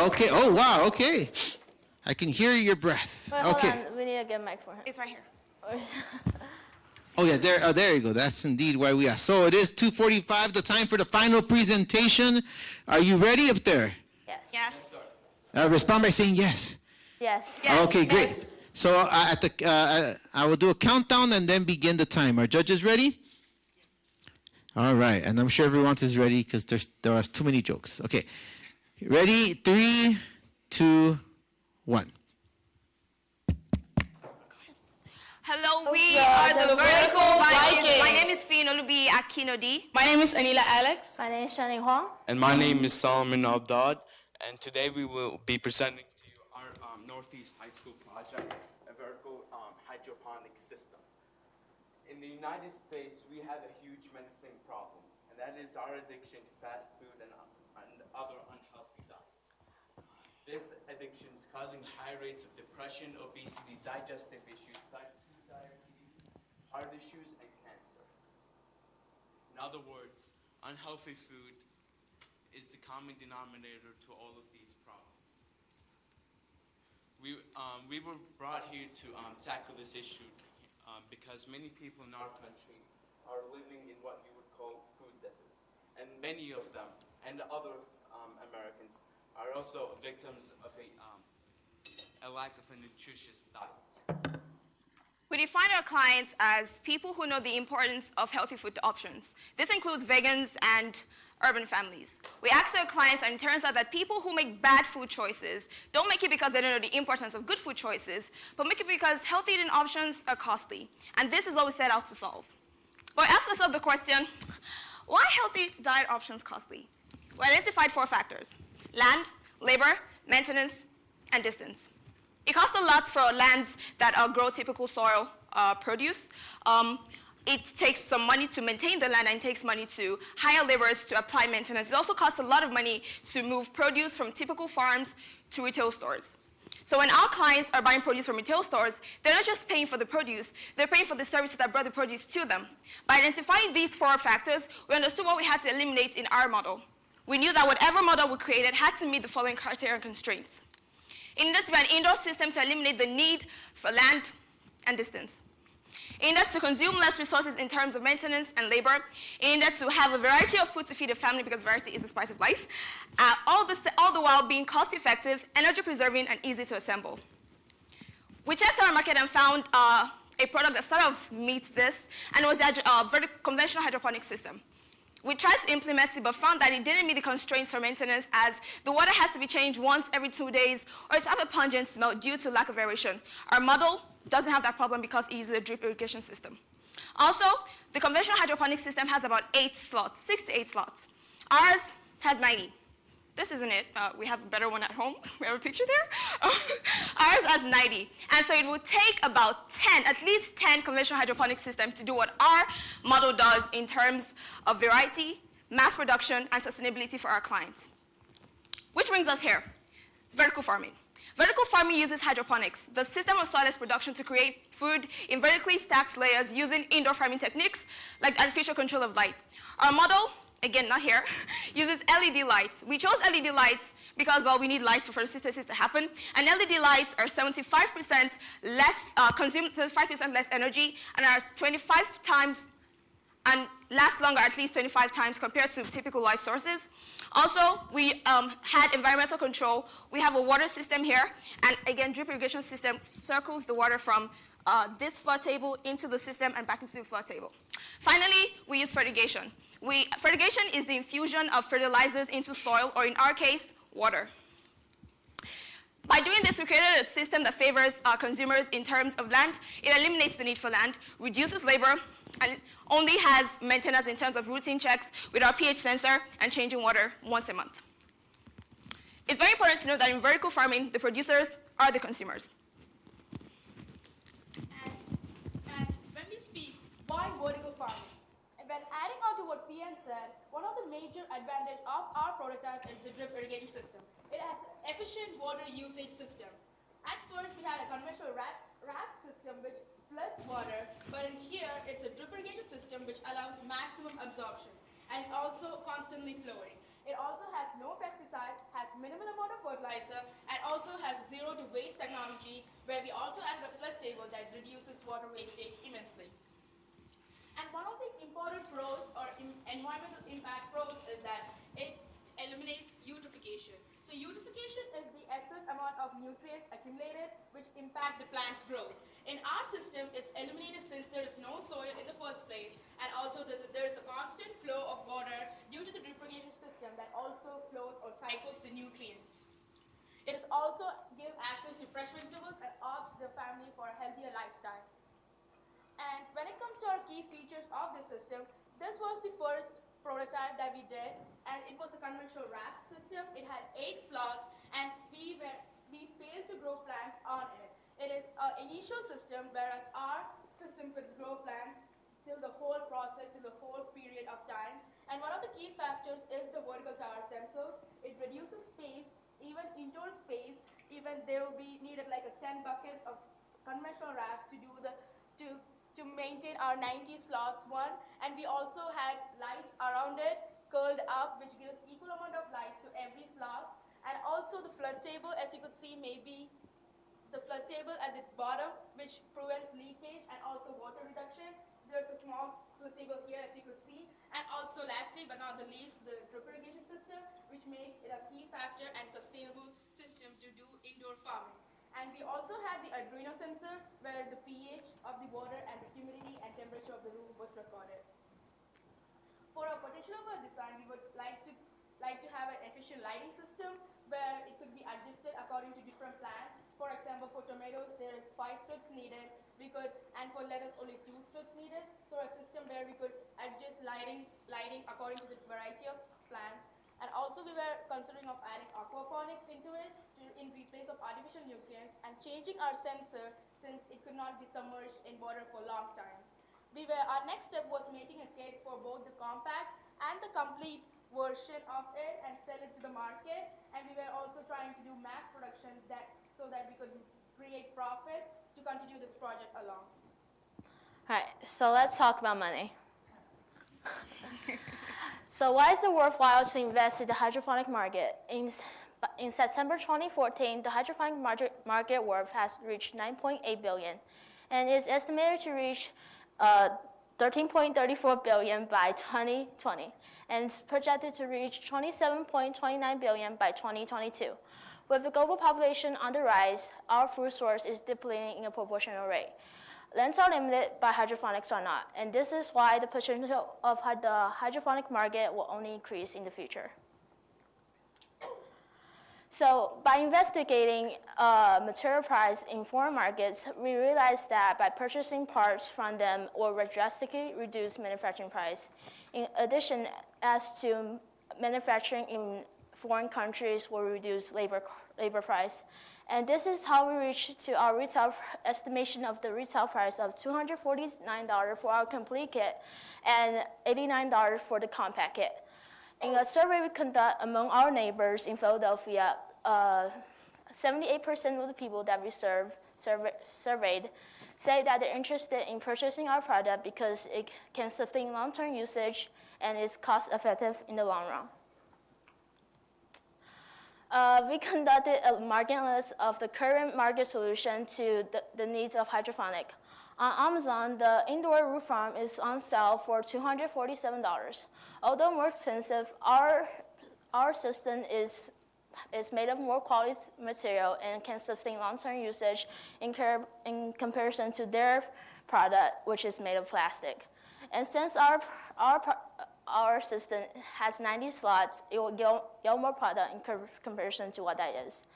Okay. Oh, wow. Okay. I can hear your breath. Wait, Okay. hold on. We need to get a mic for him. It's right here. Oh, yeah. There you go. That's indeed why we asked. So it is 2:45. The time for the final presentation. Are you ready up there? Yes. Yes. Respond by saying yes. Yes. Okay, great. So I will do a countdown and then begin the time. Are judges ready? All right, and I'm sure everyone is ready because there was too many jokes. Okay, ready? 3, 2, 1. Hello, we are the Vertical Vikings. My name is Finolubi Akinodi. My name is Anila Alex. My name is Shani Huang. And my name is Solomon Aldad, and today we will be presenting to you our Northeast High School project, a vertical hydroponic system. In the United States, we have a huge menacing problem, and that is our addiction to fast food and other unhealthy diets. This addiction is causing high rates of depression, obesity, digestive issues, type 2 diabetes, heart issues, and cancer. In other words, unhealthy food is the common denominator to all of these problems. We were brought here to tackle this issue because many people in our country are living in what you would call food deserts. And many of them, and other Americans, are also victims of a lack of a nutritious diet. We define our clients as people who know the importance of healthy food options. This includes vegans and urban families. We ask our clients, and it turns out that people who make bad food choices don't make it because they don't know the importance of good food choices, but make it because healthy eating options are costly. And this is what we set out to solve. We asked ourselves the question, why healthy diet options costly? We identified 4 factors: land, labor, maintenance, and distance. It costs a lot for lands that grow typical soil produce. It takes some money to maintain the land, and it takes money to hire laborers to apply maintenance. It also costs a lot of money to move produce from typical farms to retail stores. So when our clients are buying produce from retail stores, they're not just paying for the produce, they're paying for the services that brought the produce to them. By identifying these 4 factors, we understood what we had to eliminate in our model. We knew that whatever model we created had to meet the following criteria and constraints. It needed to be an indoor system to eliminate the need for land and distance. It needed to consume less resources in terms of maintenance and labor. It needed to have a variety of food to feed a family because variety is the spice of life. All the while being cost-effective, energy-preserving, and easy to assemble. We checked our market and found a product that sort of meets this, and it was a conventional hydroponic system. We tried to implement it, but found that it didn't meet the constraints for maintenance, as the water has to be changed once every 2 days, or it's have a pungent smell due to lack of aeration. Our model doesn't have that problem because it uses a drip irrigation system. Also, the conventional hydroponic system has about 8 slots, 6 to 8 slots. Ours has 90. This isn't it. We have a better one at home. We have a picture there. Ours has 90. And so it would take about 10, at least 10 conventional hydroponic systems to do what our model does in terms of variety, mass production, and sustainability for our clients. Which brings us here, vertical farming. Vertical farming uses hydroponics, the system of soilless production, to create food in vertically stacked layers using indoor farming techniques like artificial control of light. Our model, again, not here, uses LED lights. We chose LED lights because, well, we need lights for photosynthesis to happen. And LED lights are 75% less, consume 75% less energy, and are 25 times, and last longer, at least 25 times compared to typical light sources. Also, we had environmental control. We have a water system here, and again, drip irrigation system circles the water from this flood table into the system and back into the flood table. Finally, we use fertigation. Fertigation is the infusion of fertilizers into soil, or in our case, water. By doing this, we created a system that favors consumers in terms of land. It eliminates the need for land, reduces labor, and only has maintenance in terms of routine checks with our pH sensor and changing water once a month. It's very important to know that in vertical farming, the producers are the consumers. And when we speak, why vertical farming? And when adding on to what Fian said, one of the major advantages of our prototype is the drip irrigation system. It has an efficient water usage system. At first, we had a conventional rack system which floods water, but in here, it's a drip irrigation system which allows maximum absorption and also constantly flowing. It also has no pesticide, has minimal amount of fertilizer, and also has zero to waste technology, where we also added a flood table that reduces water wastage immensely. And one of the important pros or environmental impact pros is that it eliminates eutrophication. So eutrophication is the excess amount of nutrients accumulated which impact the plant growth. In our system, it's eliminated since there is no soil in the first place, and also there is a constant flow of water due to the drip irrigation system that also flows or cycles the nutrients. It is also give access to fresh vegetables and opts the family for a healthier lifestyle. And when it comes to our key features of the system, this was the first prototype that we did, and it was a conventional wrap system. It had 8 slots, and we failed to grow plants on it. It is an initial system, whereas our system could grow plants till the whole process, till the whole period of time. And one of the key factors is the vertical towers themselves. It reduces space, even indoor space. Even there will be needed like a 10 buckets of conventional wrap to do to maintain our 90 slots one. And we also had lights around it, curled up, which gives equal amount of light to every slot. And also the flood table, as you could see, maybe the flood table at the bottom, which prevents leakage and also water reduction. There's a small flood table here, as you could see. And also lastly, but not the least, the drip irrigation system, which makes it a key factor and sustainable system to do indoor farming. And we also had the Arduino sensor, where the pH of the water and the humidity and temperature of the room was recorded. For a potential of our design, we would like to have an efficient lighting system where it could be adjusted according to different plants. For example, for tomatoes, there is 5 strips needed. And for lettuce, only 2 strips needed. So a system where we could adjust lighting according to the variety of plants. And also we were considering of adding aquaponics into it in replace of artificial nutrients, and changing our sensor since it could not be submerged in water for a long time. Our next step was making a kit for both the compact and the complete version of it and sell it to the market. And we were also trying to do mass production so that we could create profit to continue this project along. All right, so let's talk about money. So why is it worthwhile to invest in the hydroponic market? In September 2014, the hydroponic market worth has reached 9.8 billion, and is estimated to reach 13.34 billion by 2020, and it's projected to reach 27.29 billion by 2022. With the global population on the rise, our food source is depleting in a proportional rate. Lands are limited, but hydroponics are not, and this is why the potential of the hydroponic market will only increase in the future. So by investigating material price in foreign markets, we realized that by purchasing parts from them will drastically reduce manufacturing price. In addition, as to manufacturing in foreign countries will reduce labor price. And this is how we reach to our retail estimation of the retail price of $249 for our complete kit and $89 for the compact kit. In a survey we conduct among our neighbors in Philadelphia, 78% of the people that we surveyed say that they're interested in purchasing our product because it can sustain long-term usage and is cost-effective in the long run. We conducted a market analysis of the current market solution to the needs of hydroponic. On Amazon, the indoor roof farm is on sale for $247. Although more expensive, our system is made of more quality material and can sustain long-term usage in comparison to their product, which is made of plastic. And since our system has 90 slots, it will yield more product in comparison to what that is.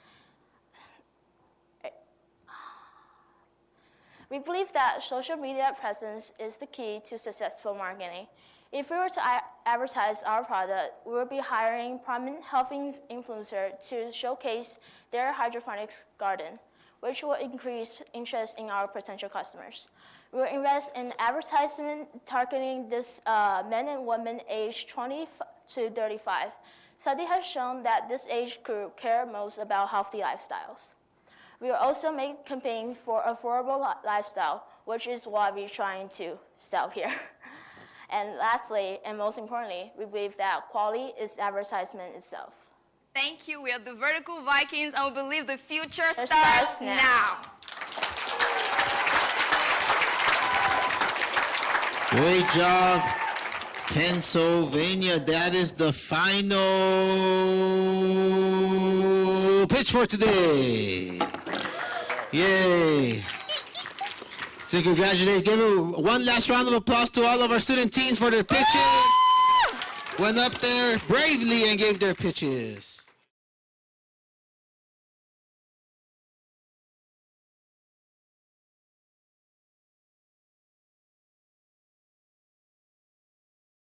We believe that social media presence is the key to successful marketing. If we were to advertise our product, we would be hiring prominent health influencers to showcase their hydroponics garden, which will increase interest in our potential customers. We will invest in advertisement targeting this men and women aged 20 to 35. Study has shown that this age group care most about healthy lifestyles. We will also make campaigns for affordable lifestyle, which is what we're trying to sell here. And lastly, and most importantly, we believe that quality is advertisement itself. Thank you. We are the Vertical Vikings, and we believe the future It starts starts now. now. Great job, Pennsylvania. That is the final pitch for today. Yay. So congratulations. Give one last round of applause to all of our student teams for their pitches. Went up there bravely and gave their pitches.